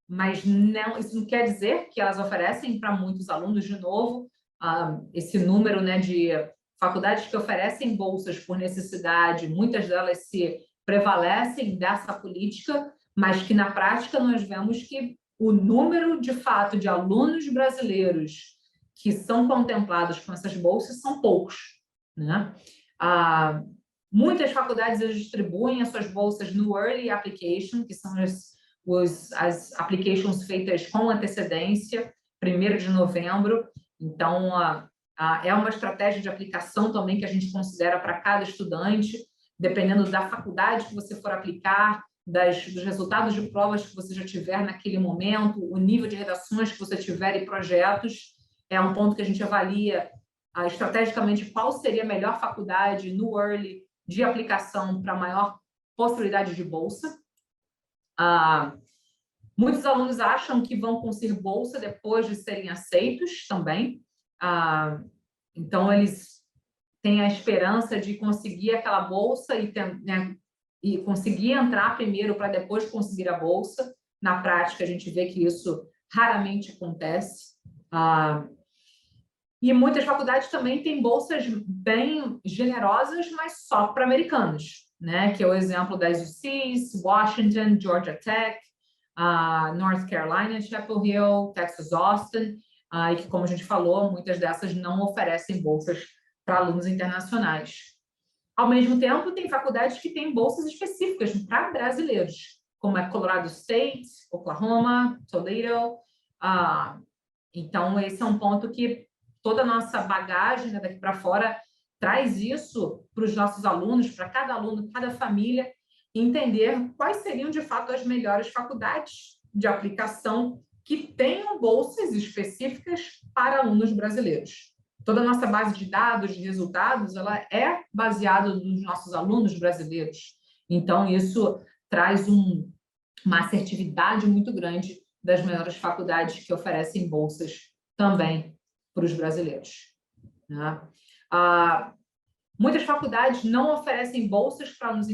mas não, isso não quer dizer que elas oferecem para muitos alunos, de novo, esse número, né, de faculdades que oferecem bolsas por necessidade, muitas delas se prevalecem dessa política, mas que, na prática, nós vemos que o número, de fato, de alunos brasileiros que são contemplados com essas bolsas são poucos, né? Muitas faculdades distribuem as suas bolsas no Early Application, que são as applications feitas com antecedência, 1º de novembro. Então, é uma estratégia de aplicação também que a gente considera para cada estudante, dependendo da faculdade que você for aplicar, dos resultados de provas que você já tiver naquele momento, o nível de redações que você tiver e projetos, é um ponto que a gente avalia estrategicamente qual seria a melhor faculdade no early de aplicação para maior possibilidade de bolsa. Muitos alunos acham que vão conseguir bolsa depois de serem aceitos também. Então, eles têm a esperança de conseguir aquela bolsa e conseguir entrar primeiro para depois conseguir a bolsa. Na prática, a gente vê que isso raramente acontece. E muitas faculdades também têm bolsas bem generosas, mas só para americanos, né? Que é o exemplo das UCs, Washington, Georgia Tech, North Carolina, Chapel Hill, Texas Austin, e que, como a gente falou, muitas dessas não oferecem bolsas para alunos internacionais. Ao mesmo tempo, tem faculdades que têm bolsas específicas para brasileiros, como é Colorado State, Oklahoma, Toledo. Então, esse é um ponto que toda a nossa bagagem, né, daqui para fora traz isso para os nossos alunos, para cada aluno, cada família, entender quais seriam, de fato, as melhores faculdades de aplicação que tenham bolsas específicas para alunos brasileiros. Toda a nossa base de dados, de resultados, ela é baseada nos nossos alunos brasileiros. Então, isso traz uma assertividade muito grande das melhores faculdades que oferecem bolsas também para os brasileiros, né? Muitas faculdades não oferecem bolsas para alunos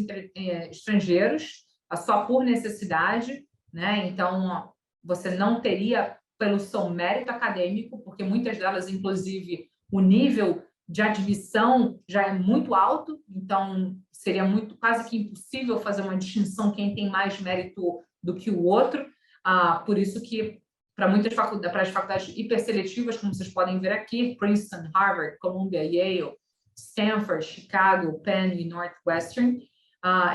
estrangeiros, só por necessidade, né? Então, você não teria pelo seu mérito acadêmico, porque muitas delas, inclusive, o nível de admissão já é muito alto, então seria quase que impossível fazer uma distinção quem tem mais mérito do que o outro. Por isso que para muitas faculdades, para as faculdades hiperseletivas, como vocês podem ver aqui, Princeton, Harvard, Columbia, Yale, Stanford, Chicago, Penn e Northwestern,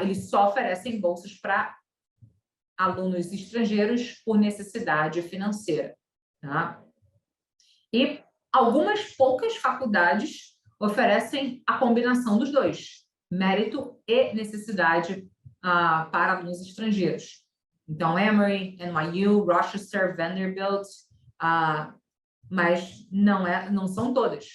eles só oferecem bolsas para alunos estrangeiros por necessidade financeira, tá? E algumas poucas faculdades oferecem a combinação dos dois, mérito e necessidade para alunos estrangeiros. Então, Emory, NYU, Rochester, Vanderbilt, mas não são todas.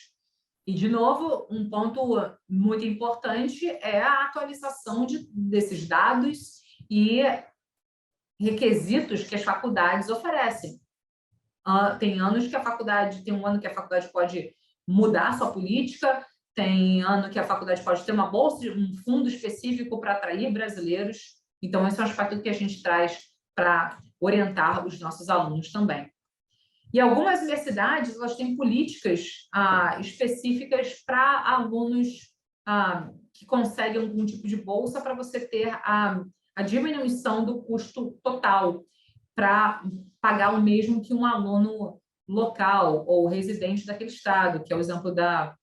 E, de novo, um ponto muito importante é a atualização desses dados e requisitos que as faculdades oferecem. Tem um ano que a faculdade pode mudar sua política, tem ano que a faculdade pode ter uma bolsa, um fundo específico para atrair brasileiros. Então, esse é um aspecto que a gente traz para orientar os nossos alunos também. E algumas universidades, elas têm políticas específicas para alunos que conseguem algum tipo de bolsa, para você ter a diminuição do custo total para pagar o mesmo que um aluno local ou residente daquele estado, que é o exemplo da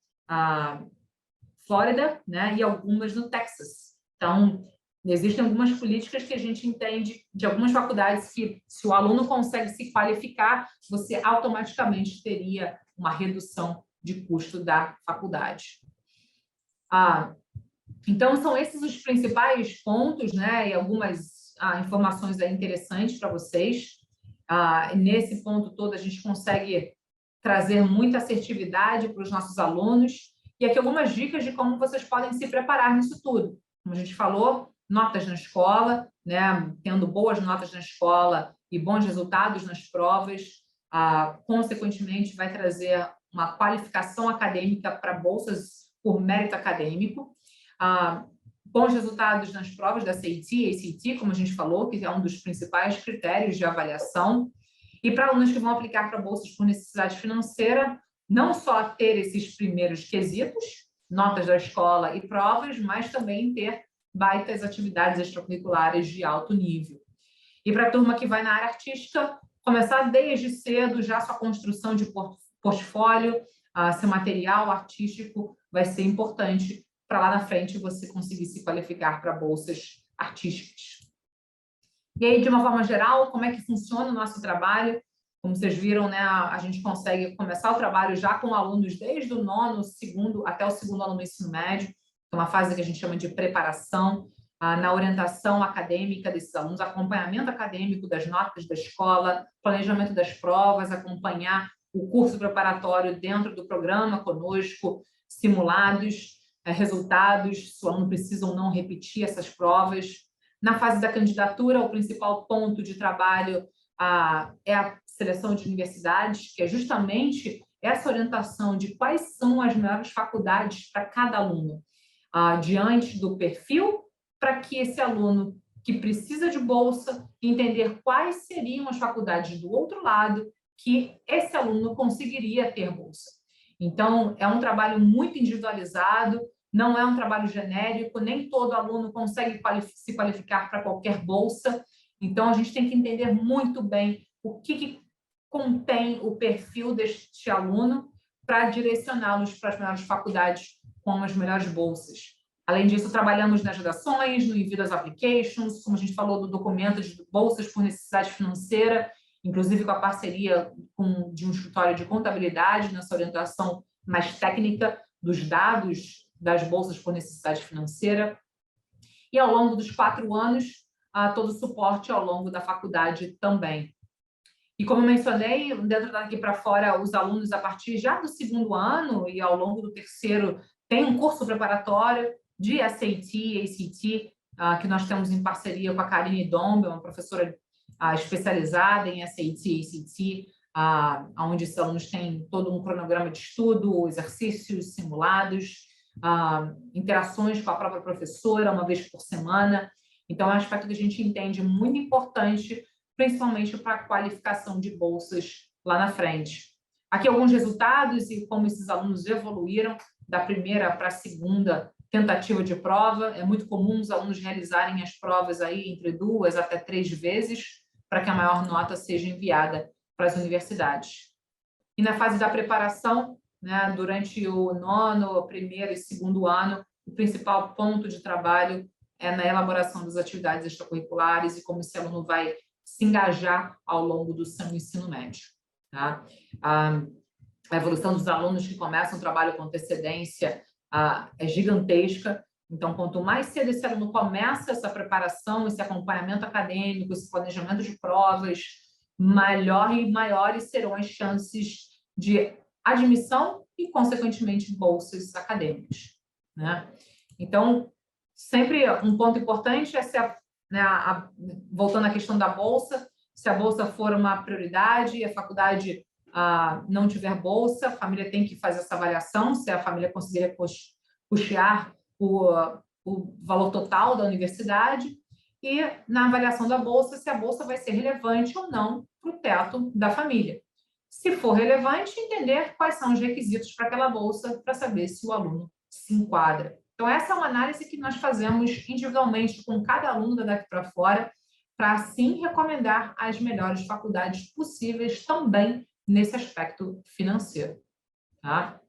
Flórida, né, e algumas no Texas. Então, existem algumas políticas que a gente entende de algumas faculdades que, se o aluno consegue se qualificar, você automaticamente teria uma redução de custo da faculdade. Então, são esses os principais pontos, né, e algumas informações interessantes para vocês. Nesse ponto todo, a gente consegue trazer muita assertividade para os nossos alunos. E aqui algumas dicas de como vocês podem se preparar nisso tudo. Como a gente falou, notas na escola, né, tendo boas notas na escola e bons resultados nas provas, consequentemente, vai trazer uma qualificação acadêmica para bolsas por mérito acadêmico. Bons resultados nas provas da SAT, ACT, como a gente falou, que é um dos principais critérios de avaliação. E para alunos que vão aplicar para bolsas por necessidade financeira, não só ter esses primeiros quesitos, notas da escola e provas, mas também ter baitas atividades extracurriculares de alto nível. E para a turma que vai na área artística, começar desde cedo já sua construção de portfólio, seu material artístico vai ser importante para lá na frente você conseguir se qualificar para bolsas artísticas. E aí, de uma forma geral, como é que funciona o nosso trabalho? Como vocês viram, né, a gente consegue começar o trabalho já com alunos desde o nono, segundo, até o segundo ano do ensino médio, que é uma fase que a gente chama de preparação, na orientação acadêmica desses alunos, acompanhamento acadêmico das notas da escola, planejamento das provas, acompanhar o curso preparatório dentro do programa conosco, simulados, resultados, se o aluno precisa ou não repetir essas provas. Na fase da candidatura, o principal ponto de trabalho é a seleção de universidades, que é justamente essa orientação de quais são as melhores faculdades para cada aluno, diante do perfil, para que esse aluno que precisa de bolsa, entender quais seriam as faculdades do outro lado que esse aluno conseguiria ter bolsa. Então, é um trabalho muito individualizado, não é um trabalho genérico, nem todo aluno consegue se qualificar para qualquer bolsa. Então, a gente tem que entender muito bem o que contém o perfil deste aluno para direcioná-los para as melhores faculdades com as melhores bolsas. Além disso, trabalhamos nas redações, no envio das applications, como a gente falou do documento de bolsas por necessidade financeira, inclusive com a parceria de um escritório de contabilidade, nessa orientação mais técnica dos dados das bolsas por necessidade financeira. E ao longo dos 4 anos, todo o suporte ao longo da faculdade também. E como eu mencionei, dentro daqui para fora, os alunos, a partir já do 2º ano e ao longo do 3º, tem um curso preparatório de SAT, ACT, que nós temos em parceria com a Karine Dombe, uma professora especializada em SAT e ACT, onde esses alunos têm todo um cronograma de estudo, exercícios simulados, interações com a própria professora, uma vez por semana. Então, é um aspecto que a gente entende muito importante, principalmente para a qualificação de bolsas lá na frente. Aqui alguns resultados e como esses alunos evoluíram da primeira para a segunda tentativa de prova. É muito comum os alunos realizarem as provas aí entre 2 até 3 vezes para que a maior nota seja enviada para as universidades. E na fase da preparação, né, durante o 9º, 1º e 2º ano, o principal ponto de trabalho é na elaboração das atividades extracurriculares e como esse aluno vai se engajar ao longo do seu ensino médio. Tá? A evolução dos alunos que começam o trabalho com antecedência é gigantesca. Então, quanto mais cedo esse aluno começa essa preparação, esse acompanhamento acadêmico, esse planejamento de provas, maiores serão as chances de admissão e, consequentemente, bolsas acadêmicas. Né? Então, sempre um ponto importante é se voltando à questão da bolsa, se a bolsa for uma prioridade e a faculdade não tiver bolsa, a família tem que fazer essa avaliação, se a família conseguir custear o valor total da universidade, e na avaliação da bolsa, se a bolsa vai ser relevante ou não para o teto da família. Se for relevante, entender quais são os requisitos para aquela bolsa, para saber se o aluno se enquadra. Então, essa é uma análise que nós fazemos individualmente com cada aluno daqui para fora, para assim recomendar as melhores faculdades possíveis também nesse aspecto financeiro. Tá?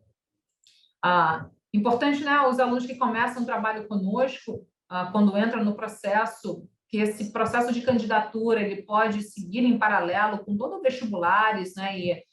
Importante, né, os alunos que começam o trabalho conosco, quando entram no processo, que esse processo de candidatura ele pode seguir em paralelo com todo o vestibulares, né, e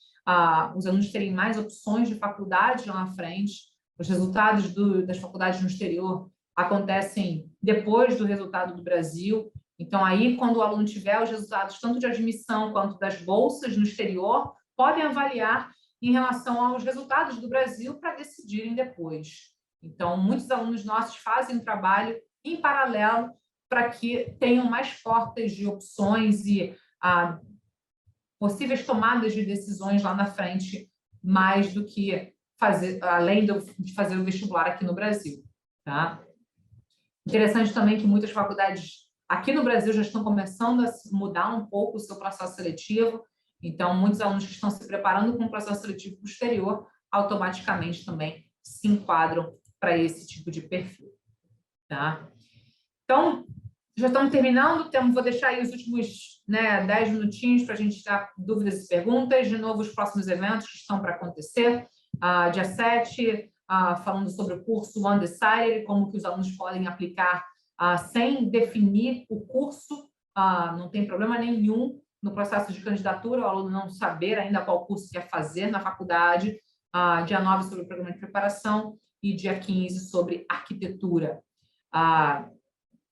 os alunos terem mais opções de faculdade lá na frente. Os resultados das faculdades no exterior acontecem depois do resultado do Brasil. Então, aí, quando o aluno tiver os resultados tanto de admissão quanto das bolsas no exterior, podem avaliar em relação aos resultados do Brasil para decidirem depois. Então, muitos alunos nossos fazem um trabalho em paralelo para que tenham mais portas de opções e possíveis tomadas de decisões lá na frente, mais do que além de fazer o vestibular aqui no Brasil. Tá? Interessante também que muitas faculdades aqui no Brasil já estão começando a mudar um pouco o seu processo seletivo. Então, muitos alunos que estão se preparando com o processo seletivo posterior, automaticamente também se enquadram para esse tipo de perfil. Tá? Então, Já estamos terminando, vou deixar aí os últimos 10 minutinhos para a gente dar dúvidas e perguntas. De novo, os próximos eventos que estão para acontecer. Dia 7, falando sobre o curso Undecided, como que os alunos podem aplicar sem definir o curso. Não tem problema nenhum no processo de candidatura, o aluno não saber ainda qual curso quer fazer na faculdade. Dia 9 sobre o programa de preparação e dia 15 sobre arquitetura.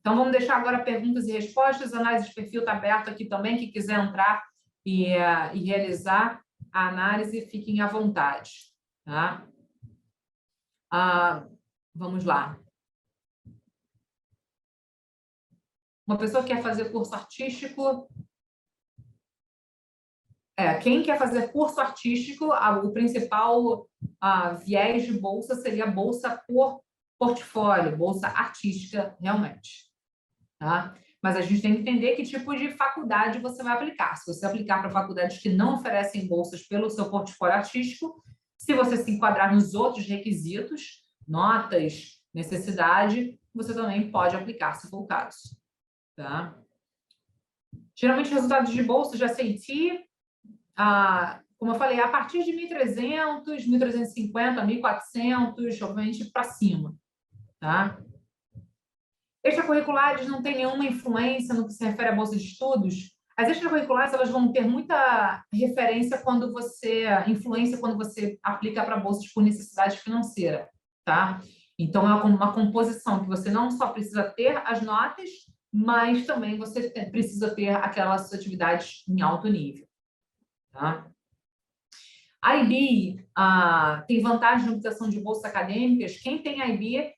Então, vamos deixar agora perguntas e respostas. A análise de perfil está aberta aqui também. Quem quiser entrar e realizar a análise, fiquem à vontade. Tá? Vamos lá. Uma pessoa que quer fazer curso artístico... Quem quer fazer curso artístico, o principal viés de bolsa seria a bolsa por portfólio, bolsa artística, realmente. Tá? Mas a gente tem que entender que tipo de faculdade você vai aplicar. Se você aplicar para faculdades que não oferecem bolsas pelo seu portfólio artístico, se você se enquadrar nos outros requisitos, notas, necessidade, você também pode aplicar, se for o caso. Tá? Geralmente, resultados de bolsa de SAT, como eu falei, a partir de 1.300, 1.350, 1.400, obviamente, para cima. Tá? Extracurriculares não tem nenhuma influência no que se refere à bolsa de estudos. As extracurriculares elas vão ter muita influência quando você aplica para bolsas por necessidade financeira, tá? Então é uma composição que você não só precisa ter as notas, mas também você precisa ter aquelas atividades em alto nível, tá? A IB tem vantagem na obtenção de bolsas acadêmicas. Quem tem IB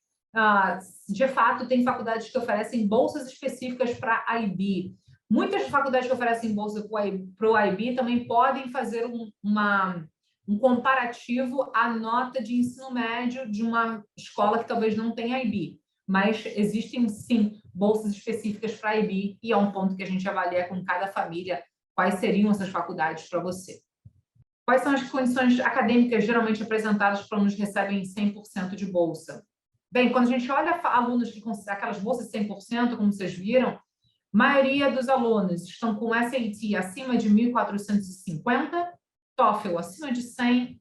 de fato, tem faculdades que oferecem bolsas específicas para a IB. Muitas faculdades que oferecem bolsa para o IB também podem fazer um comparativo à nota de ensino médio de uma escola que talvez não tenha IB. Mas existem, sim, bolsas específicas para a IB e é um ponto que a gente avalia com cada família quais seriam essas faculdades para você. Quais são as condições acadêmicas geralmente apresentadas para alunos que recebem 100% de bolsa? Bem, quando a gente olha alunos que conseguem aquelas bolsas 100%, como vocês viram, a maioria dos alunos estão com SAT acima de 1.450, TOEFL acima de 100,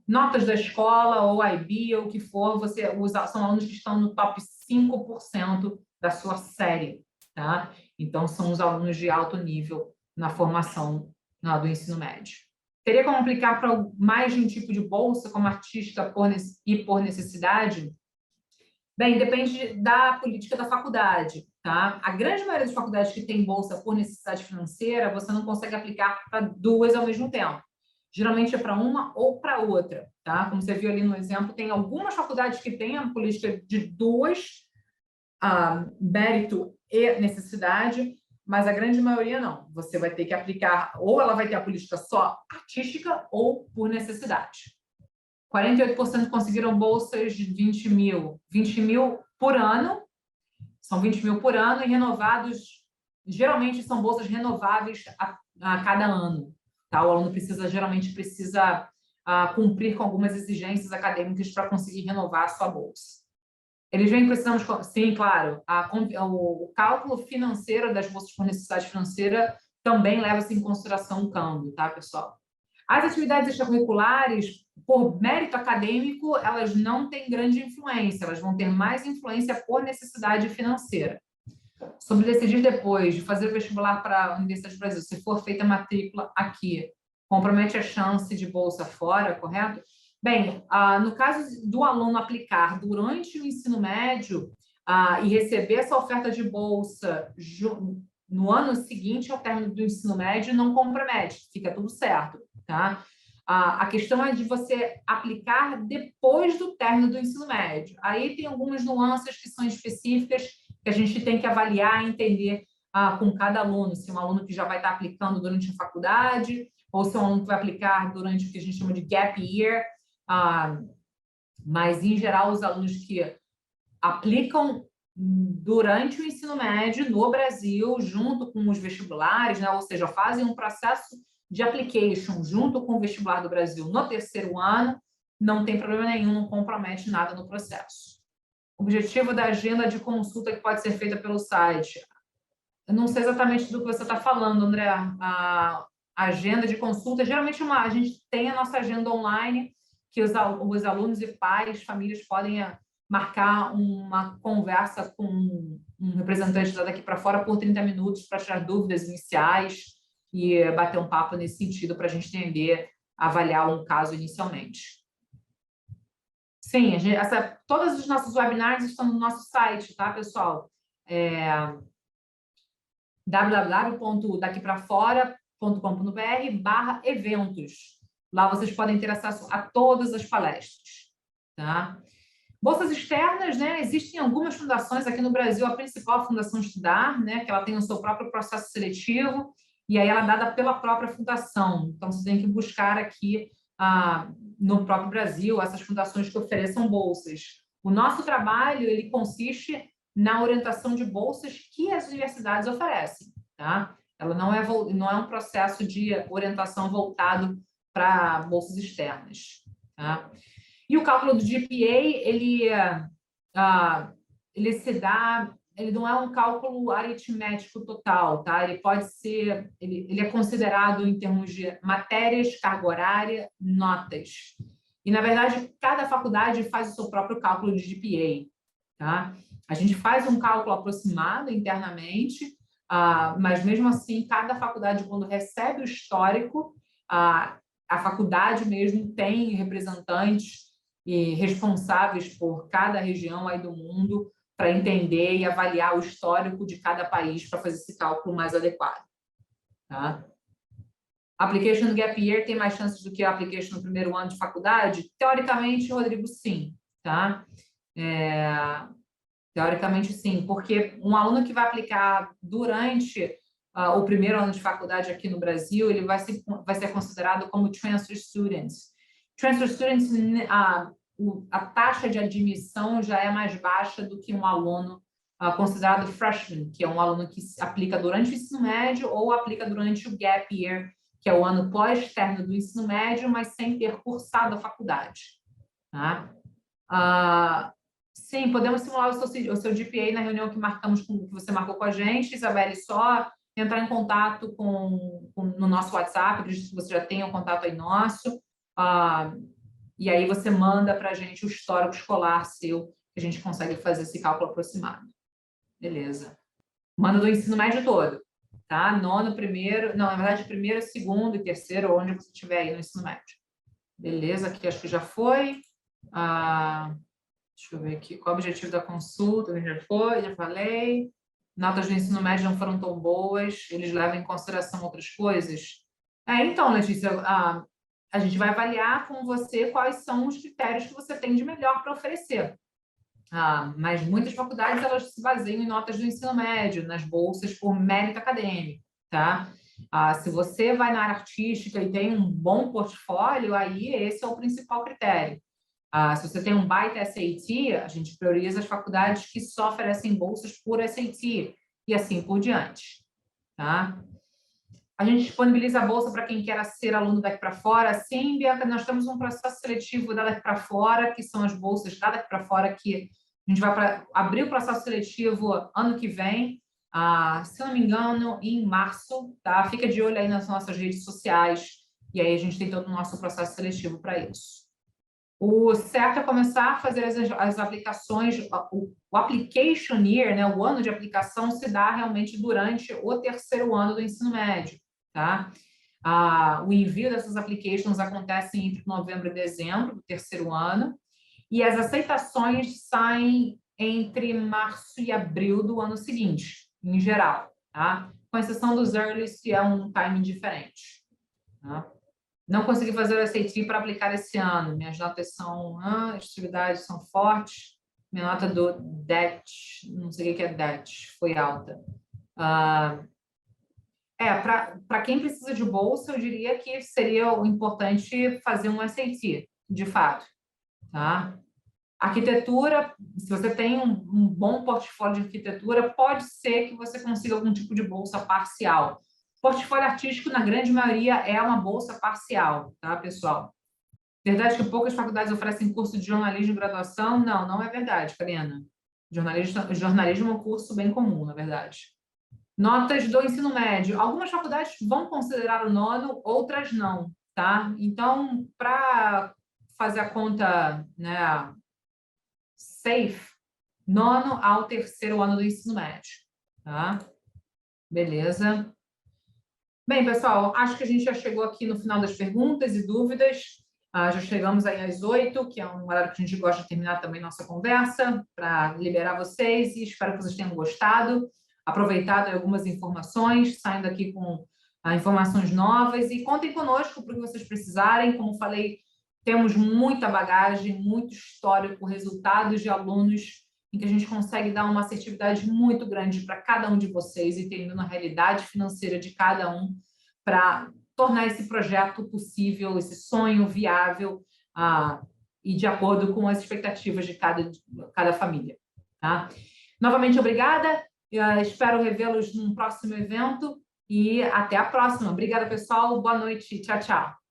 notas da escola ou IB ou o que for, são alunos que estão no top 5% da sua série, tá? Então, são os alunos de alto nível na formação do ensino médio. Teria como aplicar para mais de um tipo de bolsa, como artística e por necessidade? Bem, depende da política da faculdade, tá? A grande maioria das faculdades que tem bolsa por necessidade financeira, você não consegue aplicar para duas ao mesmo tempo. Geralmente é para uma ou para outra, tá? Como você viu ali no exemplo, tem algumas faculdades que têm a política de duas, mérito e necessidade, mas a grande maioria não. Você vai ter que aplicar, ou ela vai ter a política só artística ou por necessidade. 48% conseguiram bolsas de 20 mil. 20 mil por ano, são 20 mil por ano e renovados, geralmente são bolsas renováveis a cada ano. Tá? O aluno geralmente precisa cumprir com algumas exigências acadêmicas para conseguir renovar a sua bolsa. Eles vêm precisamos, sim, claro, o cálculo financeiro das bolsas por necessidade financeira também leva-se em consideração o câmbio, tá, pessoal? As atividades extracurriculares, por mérito acadêmico, elas não têm grande influência, elas vão ter mais influência por necessidade financeira. Sobre decidir depois de fazer o vestibular para a Universidade do Brasil, se for feita a matrícula aqui, compromete a chance de bolsa fora, correto? Bem, no caso do aluno aplicar durante o ensino médio e receber essa oferta de bolsa no ano seguinte ao término do ensino médio, não compromete, fica tudo certo, tá? A questão é de você aplicar depois do término do ensino médio. Aí tem algumas nuances que são específicas que a gente tem que avaliar e entender com cada aluno, se é um aluno que já vai estar aplicando durante a faculdade ou se é um aluno que vai aplicar durante o que a gente chama de gap year. Mas, em geral, os alunos que aplicam durante o ensino médio no Brasil, junto com os vestibulares, né? Ou seja, fazem um processo de application junto com o vestibular do Brasil no terceiro ano, não tem problema nenhum, não compromete nada no processo. Objetivo da agenda de consulta que pode ser feita pelo site. eu não sei exatamente do que você está falando, André. A agenda de consulta, geralmente a gente tem a nossa agenda online, que os alunos e pais, famílias podem marcar uma conversa com um representante daqui para fora por 30 minutos para tirar dúvidas iniciais e bater um papo nesse sentido para a gente entender, avaliar um caso inicialmente. Sim, todos os nossos webinars estão no nosso site, tá, pessoal? www.daquiprafora.com.br/eventos. Lá vocês podem ter acesso a todas as palestras, tá? Bolsas externas, né? Existem algumas fundações aqui no Brasil, a principal a Fundação Estudar, né? Que ela tem o seu próprio processo seletivo e aí ela é dada pela própria fundação. Então, você tem que buscar aqui no próprio Brasil essas fundações que ofereçam bolsas. O nosso trabalho, ele consiste na orientação de bolsas que as universidades oferecem, tá? Ela não é um processo de orientação voltado para bolsas externas, tá? E o cálculo do GPA, ele não é um cálculo aritmético total, tá? Ele pode ser, ele é considerado em termos de matérias, carga horária, notas. E, na verdade, cada faculdade faz o seu próprio cálculo de GPA, tá? A gente faz um cálculo aproximado internamente, mas, mesmo assim, cada faculdade, quando recebe o histórico, a faculdade mesmo tem representantes e responsáveis por cada região aí do mundo para entender e avaliar o histórico de cada país para fazer esse cálculo mais adequado, tá? Application Gap Year tem mais chances do que a application no primeiro ano de faculdade? Teoricamente, Rodrigo, sim, tá? Teoricamente, sim, porque um aluno que vai aplicar durante o primeiro ano de faculdade aqui no Brasil, ele vai ser considerado como transfer students. Transfer students, a taxa de admissão já é mais baixa do que um aluno considerado freshman, que é um aluno que aplica durante o ensino médio ou aplica durante o gap year, que é o ano pós-término do ensino médio, mas sem ter cursado a faculdade, tá? Sim, podemos simular o seu GPA na reunião que você marcou com a gente, Isabelle, só entrar em contato no nosso WhatsApp, acredito que você já tenha um contato aí nosso, e aí você manda para a gente o histórico escolar seu, que a gente consegue fazer esse cálculo aproximado. Beleza. Manda do ensino médio todo, tá? Nono, primeiro, não, na verdade, primeiro, segundo e terceiro, onde você estiver aí no ensino médio. Beleza, aqui acho que já foi. Deixa eu ver aqui, qual é o objetivo da consulta? Já foi, já falei. Notas do ensino médio não foram tão boas, eles levam em consideração outras coisas? Então, Letícia, a gente vai avaliar com você quais são os critérios que você tem de melhor para oferecer. Mas muitas faculdades, elas se baseiam em notas do ensino médio, nas bolsas por mérito acadêmico, tá? Se você vai na área artística e tem um bom portfólio, aí esse é o principal critério. Se você tem um baita SAT, a gente prioriza as faculdades que só oferecem bolsas por SAT e assim por diante, tá? A gente disponibiliza a bolsa para quem quer ser aluno daqui para fora. Sim, Bianca, nós temos um processo seletivo daqui para fora, que são as bolsas daqui para fora, que a gente vai abrir o processo seletivo ano que vem, se não me engano, em março, tá? Fica de olho aí nas nossas redes sociais, e aí a gente tem todo o nosso processo seletivo para isso. O certo é começar a fazer as aplicações, o application year, né, o ano de aplicação, se dá realmente durante o terceiro ano do ensino médio, tá? O envio dessas applications acontece entre novembro e dezembro do terceiro ano, e as aceitações saem entre março e abril do ano seguinte, em geral, tá? Com exceção dos earlies, que é um timing diferente, tá? Não consegui fazer o SAT para aplicar esse ano. Minhas notas são, as atividades são fortes. Minha nota do DET, não sei o que é DET, foi alta. Para quem precisa de bolsa, eu diria que seria importante fazer um SAT, de fato, tá? Arquitetura, se você tem um bom portfólio de arquitetura, pode ser que você consiga algum tipo de bolsa parcial. Portfólio artístico, na grande maioria, é uma bolsa parcial, tá, pessoal? Verdade que poucas faculdades oferecem curso de jornalismo e graduação? Não, não é verdade, Karina. Jornalismo é um curso bem comum, na verdade. Notas do ensino médio. Algumas faculdades vão considerar o nono, outras não, tá? Então, para fazer a conta, né, safe, nono ao terceiro ano do ensino médio, tá? Beleza. Bem, pessoal, acho que a gente já chegou aqui no final das perguntas e dúvidas. Já chegamos aí às 8, que é um horário que a gente gosta de terminar também nossa conversa, para liberar vocês, e espero que vocês tenham gostado, aproveitado algumas informações, saindo aqui com informações novas, e contem conosco para o que vocês precisarem. Como falei, temos muita bagagem, muito histórico, resultados de alunos em que a gente consegue dar uma assertividade muito grande para cada um de vocês, entendendo a realidade financeira de cada um, para tornar esse projeto possível, esse sonho viável e de acordo com as expectativas de cada família. Tá? Novamente, obrigada. Espero revê-los num próximo evento e até a próxima. Obrigada, pessoal. Boa noite. Tchau, tchau.